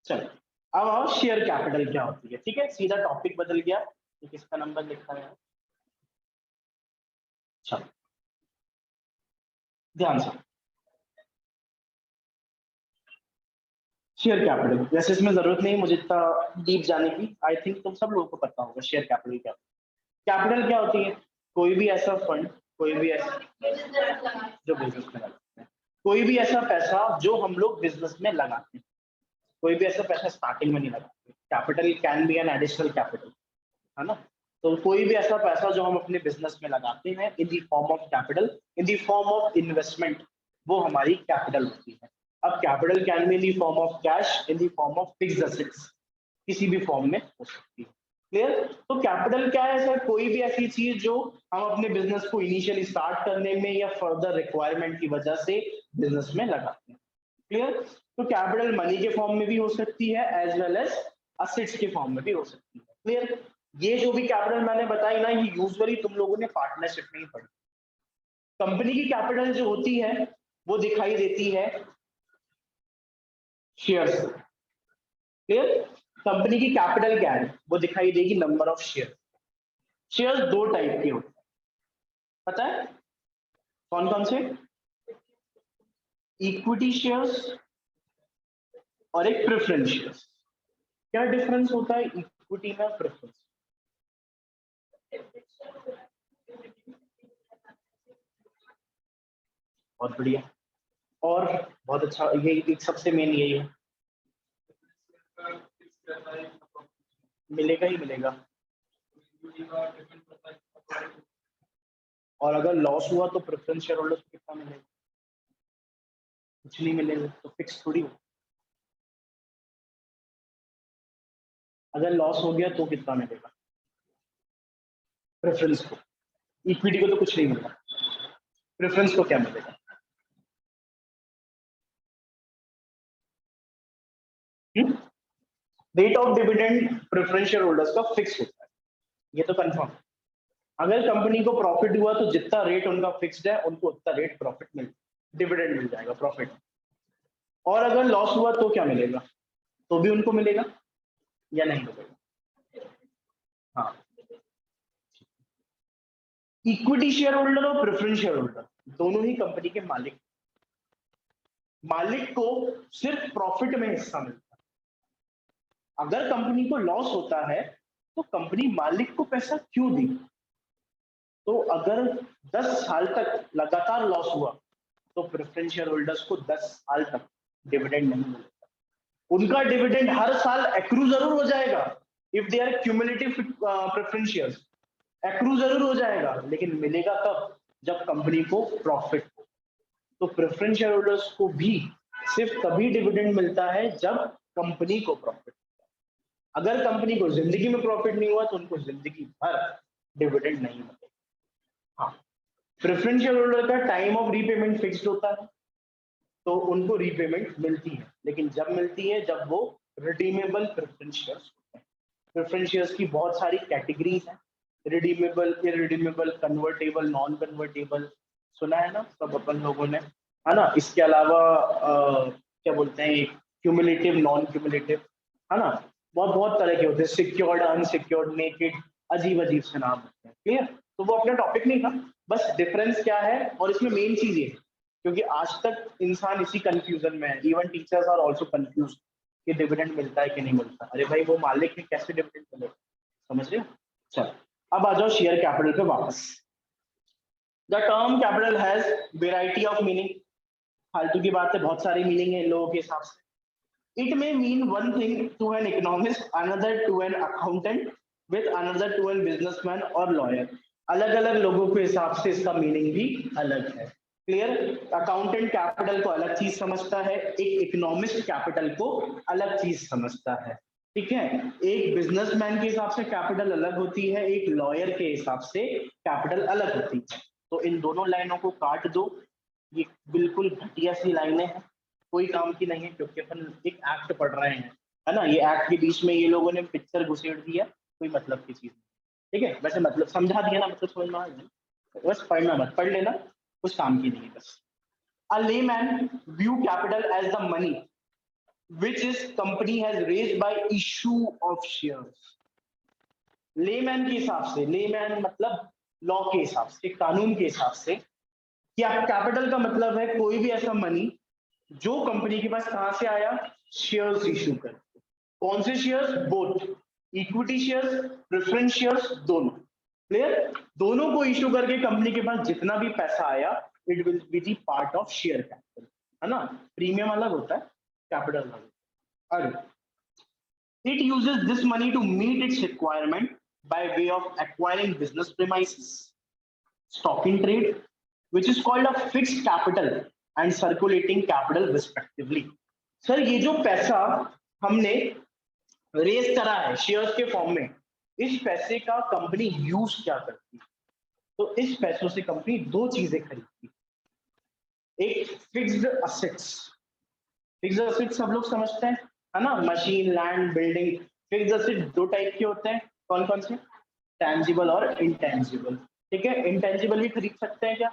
चलो अब आओ शेयर कैपिटल क्या होती है, ठीक है, सीधा टॉपिक बदल गया, तो किसका नंबर लिखा है, चलो ध्यान से। शेयर कैपिटल, वैसे इसमें जरूरत नहीं मुझे इतना डीप जाने की, आई थिंक तुम सब लोगों को पता होगा शेयर कैपिटल क्या होता है। कैपिटल क्या होती है, कोई भी ऐसा फंड, कोई भी ऐसा जो बिजनेस में लगाते हैं, कोई भी ऐसा पैसा जो हम लोग बिजनेस में लगाते हैं, कोई भी ऐसा पैसा स्टार्टिंग में नहीं लगाते, capital can B an additional capital, है ना। तो कोई भी ऐसा पैसा जो हम अपने बिजनेस में लगाते हैं in the form of capital, in the form of investment, वो हमारी कैपिटल होती है। अब capital can be in the form of cash, in the form of fixed assets, किसी भी फॉर्म में हो सकती है, क्लियर। तो कैपिटल क्या है सर, कोई भी ऐसी चीज जो हम अपने बिजनेस को इनिशियली स्टार्ट करने में या फर्दर रिक्वायरमेंट की वजह से बिजनेस में लगाते हैं, क्लियर। तो कैपिटल मनी के फॉर्म में भी हो सकती है एज वेल एज असेट्स के फॉर्म में भी हो सकती है, क्लियर। ये जो भी कैपिटल मैंने बताई ना, ये यूजुअली तुम लोगों ने पार्टनरशिप में ही पढ़ी। कंपनी की कैपिटल जो होती है वो दिखाई देती है शेयर्स, क्लियर। कंपनी की कैपिटल क्या है, वो दिखाई देगी नंबर ऑफ शेयर। शेयर्स दो टाइप के होते हैं, पता है कौन कौन से, इक्विटी शेयर्स और एक प्रेफरेंस शेयर्स। क्या डिफरेंस होता है इक्विटी में प्रेफरेंस, बहुत बढ़िया, और बहुत अच्छा, ये एक सबसे मेन यही है, मिलेगा ही मिलेगा, और अगर लॉस हुआ तो प्रेफरेंस शेयर होल्डर्स को कितना मिलेगा, कुछ नहीं मिलेगा, तो फिक्स थोड़ी हो। अगर लॉस हो गया तो कितना मिलेगा प्रेफरेंस को, इक्विटी को तो कुछ नहीं मिलेगा, प्रेफरेंस को क्या मिलेगा, rate of dividend preference share holders का फिक्स होता है, ये तो कंफर्म। अगर कंपनी को प्रॉफिट हुआ तो जितना रेट उनका फिक्स्ड है उनको उतना रेट प्रॉफिट मिल, डिविडेंड मिल जाएगा, प्रॉफिट। और अगर लॉस हुआ तो क्या मिलेगा, तो भी उनको मिलेगा या नहीं मिलेगा, हाँ। इक्विटी शेयर होल्डर और प्रेफरेंस शेयर होल्डर दोनों ही कंपनी के मालिक, मालिक को सिर्फ प्रॉफिट में हिस्सा मिलता है। अगर कंपनी को लॉस होता है तो कंपनी मालिक को पैसा क्यों दी? तो अगर 10 साल तक लगातार लॉस हुआ तो प्रेफरेंस शेयर होल्डर्स को 10 साल तक डिविडेंड नहीं मिलेगा। उनका डिविडेंड हर साल एक्रू जरूर हो जाएगा, if they are cumulative preference shares, accrue जरूर हो जाएगा, लेकिन मिलेगा कब? जब कंपनी को प्रॉफिट हो। तो प्रेफरेंस शेयर होल्डर्स को भी सिर्फ तभी डिविडेंड मिलता है जब कंपनी को प्रॉफिट। अगर कंपनी को जिंदगी में प्रॉफिट नहीं हुआ तो उनको जिंदगी भर डिविडेंड नहीं मिलेगा। हाँ, प्रेफरेंस शेयर होल्डर का टाइम ऑफ रीपेमेंट फिक्स्ड होता है, तो उनको रीपेमेंट मिलती है, लेकिन जब मिलती है जब वो रिडीमेबल प्रेफरेंस शेयर्स होते हैं। प्रेफरेंस शेयर्स की बहुत सारी कैटेगरीज हैं, redeemable, irredeemable, convertible, non convertible, सुना है ना सब अपन लोगों ने, है ना। इसके अलावा क्या बोलते हैं, क्यूमुलेटिव, नॉन क्यूमुलेटिव, है ना, बहुत बहुत तरह के होते हैं, सिक्योर्ड, अनसिक्योर्ड, नेकेड, अजीब अजीब से नाम होते हैं। क्लियर? तो वो अपना टॉपिक नहीं था, बस डिफरेंस क्या है। और इसमें मेन चीज ये, क्योंकि आज तक इंसान इसी कंफ्यूजन में है, even teachers are also confuse कि डिविडेंड मिलता है कि नहीं मिलता। अरे भाई वो मालिक है, कैसे डिविडेंड मिलेगा? समझ रहे हो? चलो अब आ जाओ शेयर कैपिटल पे वापस। The term capital has variety of meaning. फालतू की बात है, बहुत सारी मीनिंग है इन लोगों के हिसाब से। It may mean one thing to an economist, another to an accountant, with another to a businessman or lawyer. अलग अलग लोगों के हिसाब से इसका मीनिंग भी अलग है। क्लियर? अकाउंटेंट कैपिटल को अलग चीज समझता है, एक इकोनॉमिस्ट कैपिटल को अलग चीज समझता है। ठीक है, एक बिजनेसमैन के हिसाब से कैपिटल अलग होती है, एक लॉयर के हिसाब से कैपिटल अलग होती है। तो इन दोनों लाइनों को काट दो, ये बिल्कुल घटिया सी लाइनें हैं, कोई काम की नहीं है, क्योंकि अपन एक एक्ट पढ़ रहे हैं, है ना। ये एक्ट के बीच में ये लोगों ने पिक्चर घुसेड़ दिया, कोई मतलब की चीज नहीं। ठीक है, वैसे मतलब समझा दिया ना, मतलब समझ में आ गया, बस पढ़ना मत, पढ़ लेना, कुछ काम की नहीं है बस। A layman view capital as the money which is company has raised by issue of shares. Layman के हिसाब से, लेमैन मतलब लॉ के हिसाब से, कानून के हिसाब से, क्या कैपिटल का मतलब है कोई भी ऐसा मनी जो कंपनी के पास कहां से आया? शेयर्स इश्यू करके। कौन से shares? Both, equity shares, preference shares, दोनों। क्लियर? दोनों को इश्यू करके कंपनी के पास जितना भी पैसा आया, it will be the part of share capital, है ना। प्रीमियम अलग होता है, कैपिटल अलग होता है। It uses this money to meet its requirement by way of acquiring business premises, stock in trade, which is called a fixed capital, and circulating capital respectively. Sir ये जो पैसा हमने रेस करा है शेयर्स के फॉर्म में, इस पैसे का कंपनी यूज क्या करती है? तो इस पैसों से कंपनी दो चीजें खरीदती है। एक फिक्स्ड असेट्स, फिक्स्ड असेट्स सब लोग समझते हैं, है ना, machine, land, building. Fixed asset दो टाइप के होते हैं, कौन कौन से? टैंजिबल और इंटेंजिबल। ठीक है, इंटेंजिबल भी खरीद सकते हैं क्या?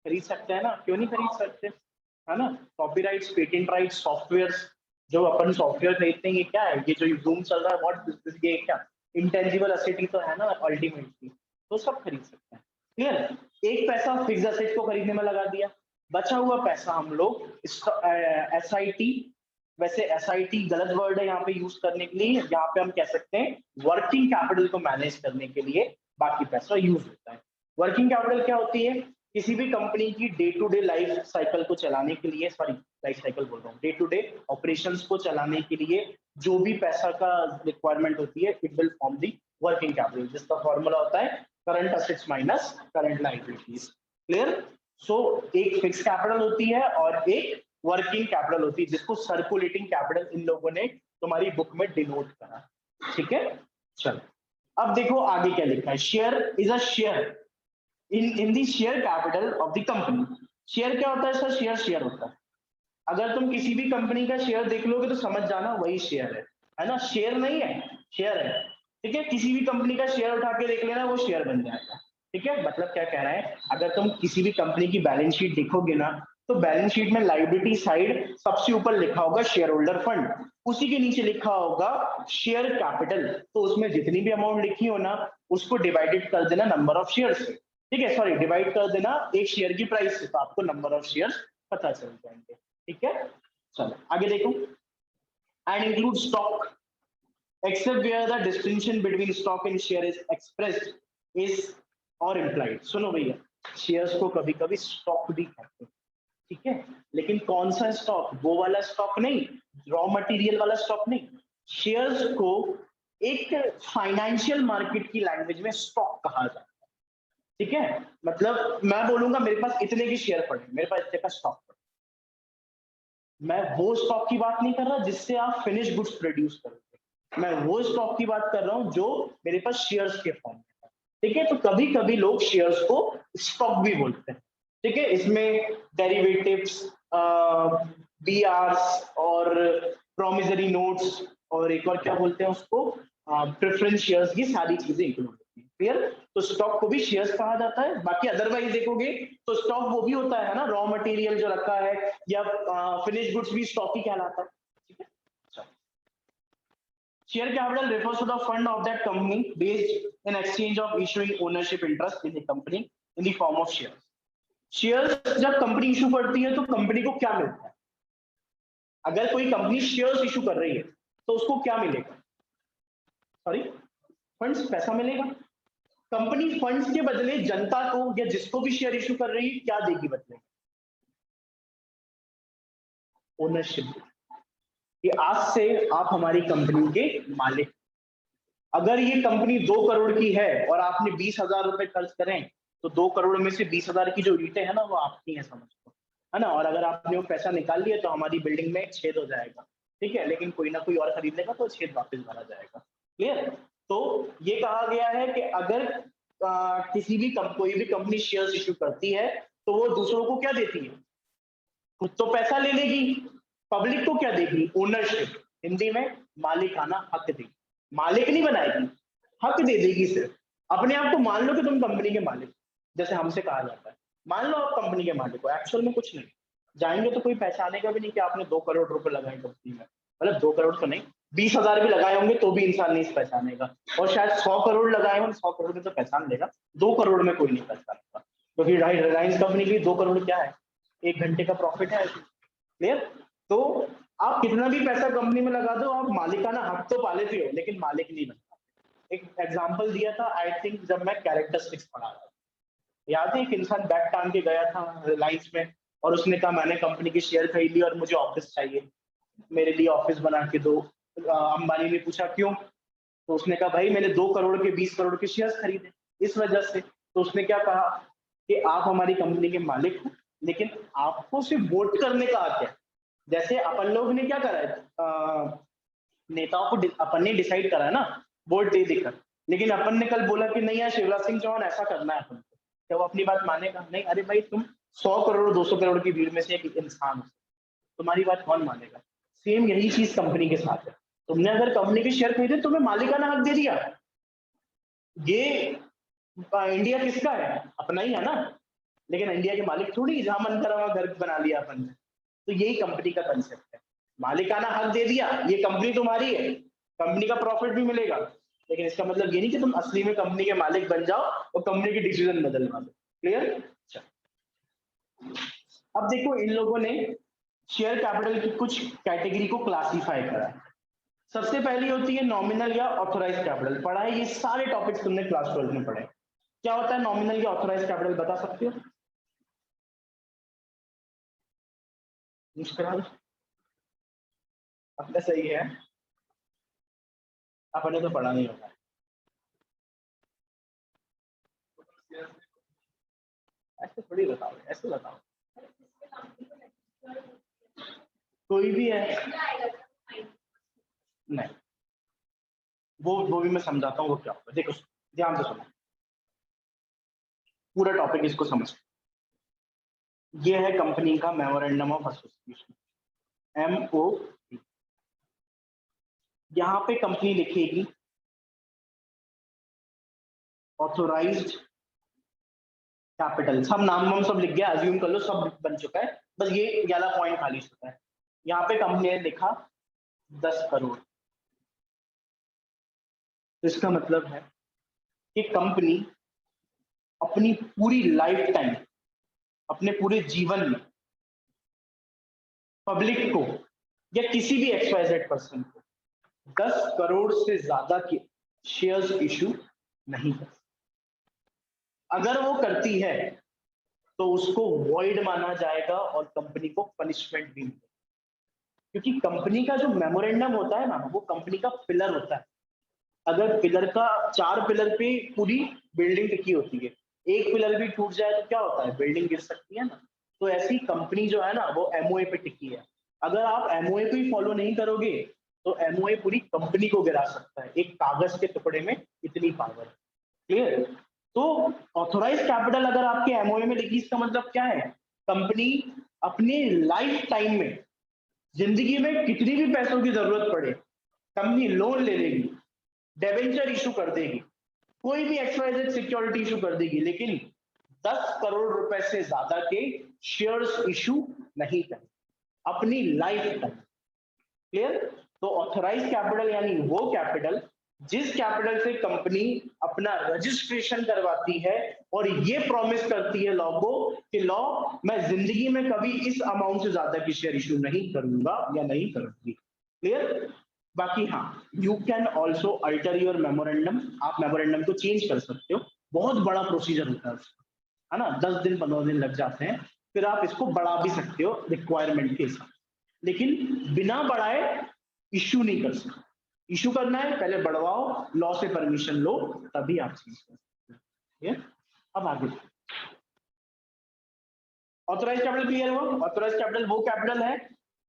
खरीद सकते हैं ना, क्यों नहीं खरीद सकते, है ना। कॉपीराइट्स, पेटेंट राइट्स, सॉफ्टवेयर, जो अपन सॉफ्टवेयर खरीदते हैं, ये क्या है? ये जो जूम चल रहा है, व्हाट, ये क्या इंटेंजिबल असेट ही तो है ना अल्टीमेटली, तो सब खरीद सकते हैं। क्लियर? एक पैसा फिक्स असेट को खरीदने में लगा दिया, बचा हुआ पैसा हम लोग एसआईटी, वैसे एसआईटी गलत वर्ड है यहाँ पे यूज करने के लिए, यहाँ पे हम कह सकते हैं वर्किंग कैपिटल को मैनेज करने के लिए बाकी पैसा यूज होता है। वर्किंग कैपिटल क्या होती है? किसी भी कंपनी की day to day life cycle को चलाने के लिए, सॉरी लाइफ साइकिल बोल रहा हूँ, डे टू डे ऑपरेशंस को चलाने के लिए जो भी पैसा का रिक्वायरमेंट होती है, it will form the working capital, जिसका फॉर्मूला होता है current assets minus current liabilities. Clear? So एक फिक्स कैपिटल होती है और एक वर्किंग कैपिटल होती है, जिसको सर्कुलेटिंग कैपिटल इन लोगों ने तुम्हारी बुक में डिनोट करा। ठीक है, चलो अब देखो आगे क्या लिखा है। Share is a share in the share capital of the company. Share क्या होता है सर? शेयर शेयर होता है। अगर तुम किसी भी कंपनी का शेयर देख लोगे तो समझ जाना वही शेयर है ना। शेयर नहीं है, शेयर है। ठीक है, किसी भी कंपनी का शेयर उठा के देख लेना, वो शेयर बन जाएगा। ठीक है, मतलब क्या कह रहा है, अगर तुम किसी भी कंपनी की बैलेंस शीट देखोगे ना, तो बैलेंस शीट में लायबिलिटी साइड सबसे ऊपर लिखा होगा शेयर होल्डर फंड, उसी के नीचे लिखा होगा शेयर कैपिटल। तो उसमें जितनी भी अमाउंट लिखी हो ना, उसको डिवाइडेड कर देना नंबर ऑफ शेयर से। ठीक है, सॉरी डिवाइड कर देना एक शेयर की प्राइस से, तो आपको नंबर ऑफ शेयर पता चल जाएंगे। ठीक है, चलो आगे देखो। And include stock except where the distinction between stock and share is expressed is or implied। सुनो भैया, शेयर्स को कभी कभी स्टॉक भी कहते हैं, ठीक है, लेकिन कौन सा स्टॉक, वो वाला स्टॉक नहीं, रॉ मटेरियल वाला स्टॉक नहीं। शेयर्स को एक फाइनेंशियल मार्केट की लैंग्वेज में स्टॉक कहा जाता है, ठीक है। मतलब मैं बोलूंगा मेरे पास इतने की शेयर पड़े, मेरे पास इतने का स्टॉक पड़े, मैं वो स्टॉक की बात नहीं कर रहा जिससे आप फिनिश गुड्स प्रोड्यूस करोगे, मैं वो स्टॉक की बात कर रहा हूं जो मेरे पास शेयर्स के फॉर्म में है, ठीक है। तो कभी कभी लोग शेयर्स को स्टॉक भी बोलते हैं, ठीक है। इसमें डेरिवेटिव्स, बीआरस और प्रोमिसरी नोट्स और एक और क्या बोलते हैं उसको, प्रेफरेंस शेयर्स, ये सारी चीजें इंक्लूड होती हैं। क्लियर? तो स्टॉक को भी शेयर्स कहा जाता है। बाकी अदरवाइज देखोगे तो स्टॉक वो भी होता है ना, रॉ मटेरियल जो रखा है या फिनिश गुड्स भी स्टॉक ही कहलाता है, ठीक है। Share capital refers to the fund of that company based in exchange of issuing ownership interest in the company in the form of shares। Shares जब कंपनी इशू करती है तो कंपनी को क्या मिलता है? अगर कोई कंपनी शेयर्स इशू कर रही है तो उसको क्या मिलेगा? सॉरी, फंड्स, पैसा मिलेगा। कंपनी फंड्स के बदले जनता को या जिसको भी शेयर इशू कर रही है क्या देगी बदले? ओनरशिप। कि आज से आप हमारी कंपनी के मालिक। अगर ये कंपनी 2 करोड़ की है और आपने 20,000 रुपए खर्च करें तो 2 करोड़ में से 20,000 की जो ईंटें है ना वो आपकी है, समझ लो, है ना। और अगर आपने वो पैसा निकाल लिया तो हमारी बिल्डिंग में एक छेद हो जाएगा, ठीक है, लेकिन कोई ना कोई और खरीद लेगा तो छेद वापस भरा जाएगा। क्लियर? तो ये कहा गया है कि अगर किसी भी कोई भी कंपनी शेयर्स इश्यू करती है तो वो दूसरों को क्या देती है? खुद तो पैसा ले लेगी, पब्लिक को क्या देगी? ओनरशिप, हिंदी में मालिकाना हक देगी। मालिक नहीं बनाएगी, हक दे देगी सिर्फ। अपने आप को मान लो कि तुम कंपनी के मालिक, जैसे हमसे कहा जाता है, मान लो आप कंपनी के मालिक हो, एक्चुअल में कुछ नहीं। जाएंगे तो कोई पहचानेगा भी नहीं कि आपने 2 करोड़ रुपए लगाए कंपनी में, मतलब 2 करोड़ तो नहीं, 20,000 भी लगाए होंगे तो भी इंसान नहीं पहचानेगा। और शायद 100 करोड़ लगाए होंगे, 100 करोड़ में तो पहचान लेगा, 2 करोड़ में कोई नहीं पहचानेगा। तो फिर रिलायंस कंपनी के लिए 2 करोड़ क्या है? 1 घंटे का प्रॉफिट है। क्लियर? तो आप कितना भी पैसा कंपनी में लगा दो, आप मालिकाना हक तो पा लेते हो लेकिन मालिक नहीं बनता। एक एग्जांपल दिया था आई थिंक जब मैं कैरेक्टरिस्टिक्स पढ़ा रहा था, याद है, एक इंसान बैग टांग के गया था रिलायंस में और उसने कहा मैंने कंपनी की शेयर खरीद ली और मुझे ऑफिस चाहिए, मेरे लिए ऑफिस बना के दो। अंबानी ने पूछा क्यों? तो उसने कहा भाई मैंने 2 करोड़ के 20 करोड़ के शेयर खरीदे इस वजह से। तो उसने क्या कहा कि आप हमारी कंपनी के मालिक हो लेकिन आपको सिर्फ वोट करने का हक है। जैसे अपन लोग ने क्या करा है, नेताओं को अपन ने डिसाइड करा है ना वोट दे देकर, लेकिन अपन ने कल बोला कि नहीं यार शिवराज सिंह चौहान ऐसा करना है अपन को, क्या वो अपनी बात मानेगा? नहीं। अरे भाई तुम 100 करोड़ 200 करोड़ की भीड़ में से एक इंसान हो, तुम्हारी बात कौन मानेगा? सेम यही चीज कंपनी के साथ है। तुमने अगर कंपनी के शेयर खरीदे तुम्हें मालिकाना हक दे दिया, ये इंडिया किसका है? अपना ही है ना। लेकिन इंडिया के मालिक थोड़ी, जहां मन करा वहां घर बना लिया अपन ने। तो यही कंपनी का कंसेप्ट है, मालिकाना हक दे दिया, ये कंपनी तुम्हारी है, कंपनी का प्रॉफिट भी मिलेगा, लेकिन इसका मतलब ये नहीं कि तुम असली में कंपनी के मालिक बन जाओ और कंपनी के डिसीजन बदलवा दो। क्लियर? अब देखो इन लोगों ने शेयर कैपिटल की कुछ कैटेगरी को क्लासिफाई करा है। सबसे पहली होती है नॉमिनल या ऑथोराइज कैपिटल। पढ़ा है ये सारे टॉपिक्स तुमने क्लास 12 में पढ़े। क्या होता है नॉमिनल या ऑथोराइज कैपिटल, बता सकते हो? मुस्कुरा दो, अपने सही है, अपने तो पढ़ा नहीं होगा। ऐसे थोड़ी बताओ, ऐसे बताओ, कोई भी है। नहीं, वो भी मैं समझाता हूँ वो क्या होगा। देखो ध्यान से सुनो, पूरा टॉपिक इसको समझ। ये है कंपनी का मेमोरेंडम ऑफ एसोसिएशन, MOU। यहाँ पे कंपनी लिखेगी ऑथोराइज्ड कैपिटल, सब नाम वाम सब लिख गया, अज्यूम कर लो सब बन चुका है, बस ये वाला पॉइंट खाली चुका है। यहाँ पे कंपनी ने लिखा 10 करोड़। तो इसका मतलब है कि कंपनी अपनी पूरी लाइफ टाइम, अपने पूरे जीवन में पब्लिक को या किसी भी XYZ पर्सन को 10 करोड़ से ज्यादा के शेयर्स इशू नहीं कर सकती। अगर वो करती है तो उसको वॉइड माना जाएगा और कंपनी को पनिशमेंट भी मिलेगी, क्योंकि कंपनी का जो मेमोरेंडम होता है ना, वो कंपनी का पिलर होता है। अगर पिलर का 4 पिलर पे पूरी बिल्डिंग टिकी होती है, एक पिलर भी टूट जाए तो क्या होता है, बिल्डिंग गिर सकती है ना। तो ऐसी कंपनी जो है ना वो MOA पे टिकी है। अगर आप MOA को ही फॉलो नहीं करोगे तो MOA पूरी कंपनी को गिरा सकता है। एक कागज के टुकड़े में इतनी पावर। क्लियर? तो ऑथोराइज कैपिटल अगर आपके MOA में लिखी, इसका मतलब क्या है, कंपनी अपने लाइफ टाइम में, जिंदगी में कितनी भी पैसों की जरूरत पड़े, कंपनी लोन ले लेगी, डेबेंचर इशू कर देगी, कोई भी XYZ सिक्योरिटी इशू कर देगी, लेकिन 10 करोड़ रुपए से ज्यादा के शेयर्स इशू नहीं कर अपनी लाइफ टाइम। क्लियर? तो ऑथराइज कैपिटल यानी वो कैपिटल जिस कैपिटल से कंपनी अपना रजिस्ट्रेशन करवाती है और ये प्रॉमिस करती है लॉ को कि लॉ मैं जिंदगी में कभी इस अमाउंट से ज्यादा की शेयर इशू नहीं करूंगा या नहीं करूंगी। क्लियर? बाकी हाँ, you can also alter your memorandum. आप मेमोरेंडम को चेंज कर सकते हो, बहुत बड़ा प्रोसीजर होता है ना, 10 दिन 15 दिन लग जाते हैं। फिर आप इसको बढ़ा भी सकते हो रिक्वायरमेंट के हिसाब, लेकिन बिना बढ़ाए इश्यू नहीं कर सकते। इशू करना है पहले बढ़वाओ, लॉ से परमिशन लो, तभी आप चेंज कर सकते हैं। अब आगे ऑथराइज कैपिटल क्लियर हुआ। ऑथराइज कैपिटल वो कैपिटल है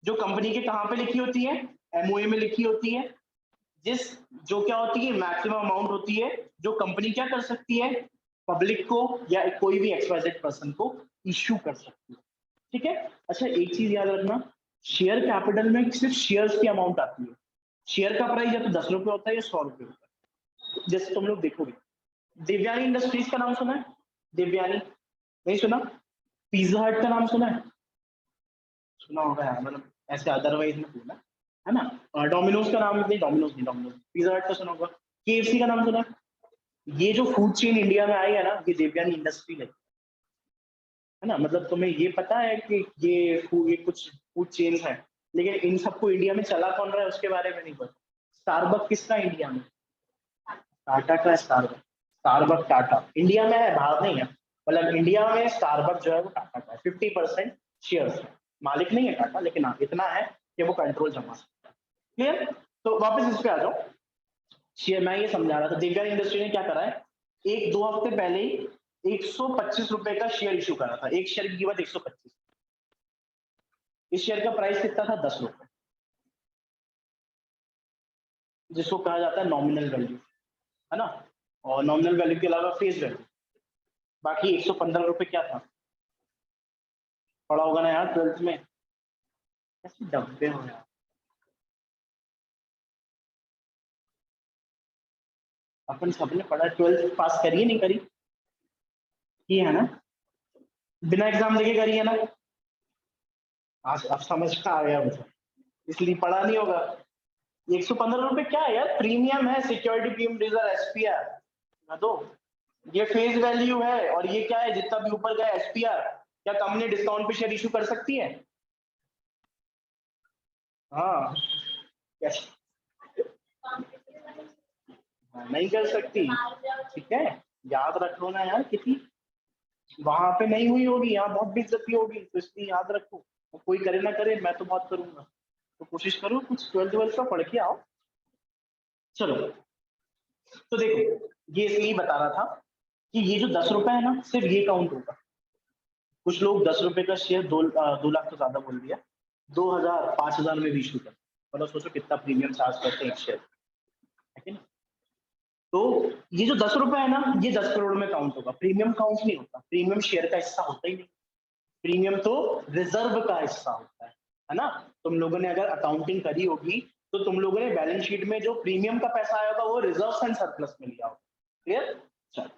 जो कंपनी के कहां पे लिखी होती है, MOA में लिखी होती है, जो क्या होती है, मैक्सिमम अमाउंट होती है जो कंपनी क्या कर सकती है, पब्लिक को या कोई भी XYZ पर्सन को इश्यू कर सकती है। ठीक है? अच्छा, एक चीज याद रखना, शेयर कैपिटल में सिर्फ शेयर्स की अमाउंट आती है। शेयर का प्राइस या तो 10 रुपए होता है या 100 रुपए होता है। जैसे तुम लोग देखोगे, देवयानी इंडस्ट्रीज का नाम सुना है? देवयानी नहीं सुना? पिज्जा हट का नाम सुना है? सुना होगा यार, मतलब ऐसे अदरवाइज में बोला है ना। डोमिनोज का नाम नहीं, डोमिनोज पिज्जा हट का सुना होगा। KFC का नाम सुना है? ये जो फूड चेन इंडिया में आई है ना, ये देवयानी इंडस्ट्री है ना। मतलब तुम्हें ये पता है कि ये कुछ फूड चेन्स हैं, लेकिन इन सबको इंडिया में चला कौन रहा है उसके बारे में नहीं पता। स्टारबक किसका इंडिया में? टाटा का। स्टारबक स्टारबक टाटा इंडिया में है, बाहर नहीं है। मतलब इंडिया में स्टारबक जो है वो टाटा का है, 50% शेयर्स है। मालिक नहीं है टाटा, लेकिन हाँ इतना है कि वो कंट्रोल जमा सकता है। क्लियर? तो वापस इस पे आ जाओ। शेयर मैं ये समझा रहा था, दिव्या इंडस्ट्री ने क्या करा है, 1-2 हफ्ते पहले ही 125 रुपए का शेयर इशू करा था। एक शेयर की कीमत 125। इस शेयर का प्राइस कितना था? 10 रुपए, जिसको कहा जाता है नॉमिनल वैल्यू, है ना। और नॉमिनल वैल्यू के अलावा फेस वैल्यू, बाकी 115 रुपए क्या था, पढ़ा होगा ना यार 12th में। ऐसे डब्बे हो यार। अपन सबने पढ़ा, 12th पास करिए नहीं करी? की है ना, बिना एग्जाम देके करी है ना। आज अब समझ में आ गया मुझे, इसलिए पढ़ा नहीं होगा। 115 रुपए क्या है यार, प्रीमियम है, सिक्योरिटी प्रीमियम रिजर्व SPR ना। तो ये फेस वैल्यू है, और ये क्या है, जितना भी ऊपर गया SPR। क्या कंपनी डिस्काउंट पे शेयर इशू कर सकती है? हाँ, नहीं कर सकती। ठीक है, याद रखो ना यार, किसी वहां पे नहीं हुई होगी, यहाँ बहुत बेइज्जती होगी, तो इसलिए याद रखो। और कोई करे ना करे, मैं तो बहुत करूंगा। तो कोशिश करो कुछ 12th का पढ़ के आओ। चलो, तो देखो, ये इसलिए बता रहा था कि ये जो 10 रुपए है ना, सिर्फ ये काउंट होगा। कुछ लोग 10 रुपए का शेयर 2 लाख तो ज्यादा बोल दिया, 2000 5000 में भी इशू करते हैं। मतलब सोचो कितना प्रीमियम चार्ज करते हैं एक शेयर, है ना। तो ये जो 10 रुपए है ना, ये 10 करोड़ में काउंट होगा। प्रीमियम काउंट नहीं होता, प्रीमियम शेयर का हिस्सा होता ही नहीं। प्रीमियम तो रिजर्व का हिस्सा होता है ना। तुम लोगों ने अगर अकाउंटिंग करी होगी तो तुम लोगों ने बैलेंस शीट में जो प्रीमियम का पैसा आया होगा वो रिजर्व एंड सरप्लस में लिया होगा। क्लियर? चलो,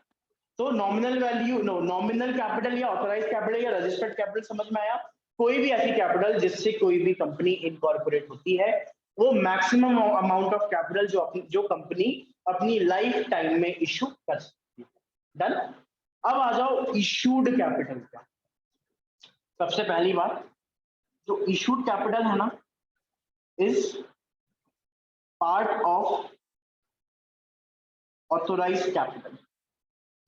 तो नॉमिनल वैल्यू, नॉमिनल कैपिटल या ऑथराइज कैपिटल या रजिस्टर्ड कैपिटल समझ में आया। कोई भी ऐसी कैपिटल जिससे कोई भी कंपनी इनकॉर्पोरेट होती है, वो मैक्सिमम अमाउंट ऑफ कैपिटल जो कंपनी अपनी लाइफ टाइम में इशू कर सकती है। डन। अब आ जाओ इशूड कैपिटल का। सबसे पहली बात, जो इशूड कैपिटल है ना is part of authorised capital.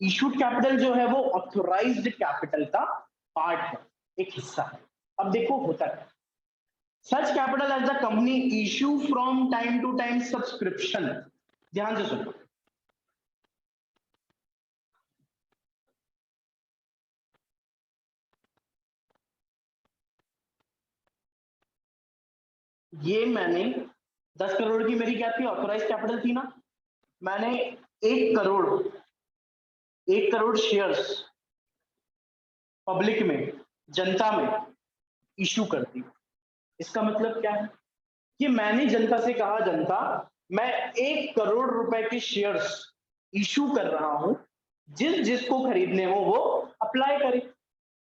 Issued capital जो है वो ऑथोराइज्ड कैपिटल का पार्ट है, एक हिस्सा है। अब देखो होता है such capital as the company issue from time to time subscription. ध्यान से सुनो, ये मैंने 10 करोड़ की मेरी क्या थी, ऑथोराइज कैपिटल थी ना। मैंने 1 करोड़ शेयर्स पब्लिक में, जनता में इशू कर दी। इसका मतलब क्या है कि मैंने जनता से कहा, जनता मैं 1 करोड़ रुपए के शेयर्स इशू कर रहा हूं, जिसको खरीदने हो वो अप्लाई करे।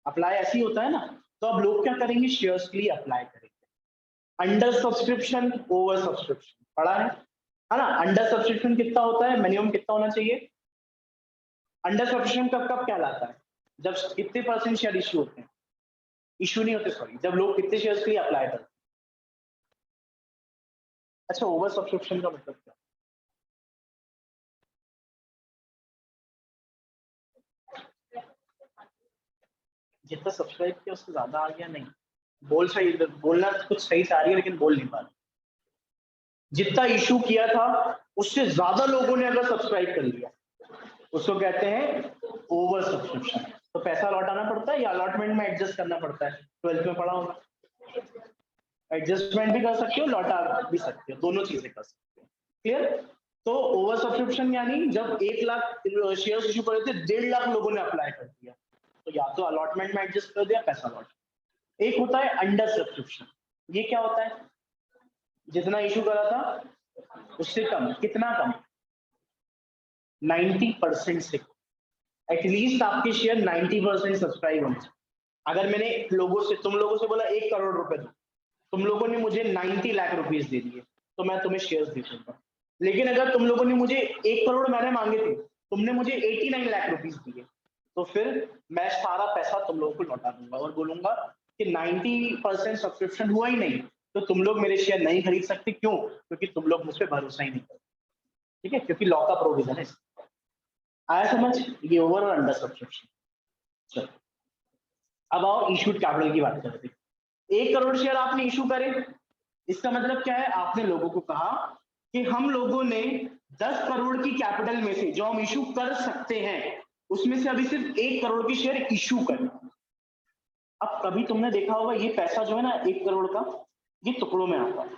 अप्लाई ऐसे ही होता है ना। तो अब लोग क्या करेंगे, शेयर्स के लिए अप्लाई करेंगे। अंडर सब्सक्रिप्शन, ओवर सब्सक्रिप्शन पढ़ा है ना। अंडर सब्सक्रिप्शन कितना होता है, मिनिमम कितना होना चाहिए। अंडर सब्सक्रिप्शन कब कब कहलाता है, जब कितने परसेंट शेयर इशू होते हैं, इशू नहीं होते सॉरी, जब लोग कितने शेयर्स के लिए अप्लाई करते हैं। अच्छा, ओवर सब्सक्रिप्शन का मतलब क्या। जितना सब्सक्राइब किया उससे ज्यादा आ गया, नहीं बोल सही, बोलना कुछ सही से आ रही है लेकिन बोल नहीं पा रही। जितना इशू किया था उससे ज्यादा लोगों ने अगर सब्सक्राइब कर लिया उसको कहते हैं ओवर सब्सक्रिप्शन। तो पैसा लौटाना पड़ता है या अलॉटमेंट में एडजस्ट करना पड़ता है, 12th में पढ़ा होगा। एडजस्टमेंट भी कर सकते हो, लौटा भी सकते हो, दोनों चीजें कर सकते हो। क्लियर। तो ओवर सब्सक्रिप्शन यानी जब 1 लाख शेयर इशू करे थे, 1.5 लाख लोगों ने अप्लाई कर दिया, तो या तो अलॉटमेंट में एडजस्ट कर दिया, पैसा लौट। एक होता है अंडर सब्सक्रिप्शन। ये क्या होता है, जितना इशू करा था उससे कम। कितना कम, 90% से। एटलीस्ट आपके शेयर 90% सब्सक्राइब होने चाहिए। अगर मैंने तुम लोगों से बोला 1 करोड़ रुपए दो, तुम लोगों ने मुझे 90 लाख रुपीस दे दिए, तो मैं तुम्हें शेयर्स दे दूंगा। लेकिन अगर तुम लोगों ने मुझे 1 करोड़ मैंने मांगे थे, तुमने मुझे 89 लाख रुपीस दिए, तो फिर मैं सारा पैसा तुम लोगों को लौटा दूंगा और बोलूंगा कि 90% सब्सक्रिप्शन हुआ ही नहीं, तो तुम लोग मेरे शेयर नहीं खरीद सकते। क्यों, क्योंकि तुम लोग मुझ पर भरोसा ही नहीं करते। ठीक है, क्योंकि लॉ का प्रोविजन है। आया समझ, ये ओवर और अंडर सब्सक्रिप्शन। चलो अब आओ इशूड कैपिटल की बात करते हैं। 1 करोड़ शेयर आपने इशू करे, इसका मतलब क्या है, आपने लोगों को कहा कि हम लोगों ने 10 करोड़ की कैपिटल में से जो हम इशू कर सकते हैं उसमें से अभी सिर्फ 1 करोड़ की शेयर इशू करें। अब कभी तुमने देखा होगा ये पैसा जो है ना 1 करोड़ का, ये टुकड़ों में आता है।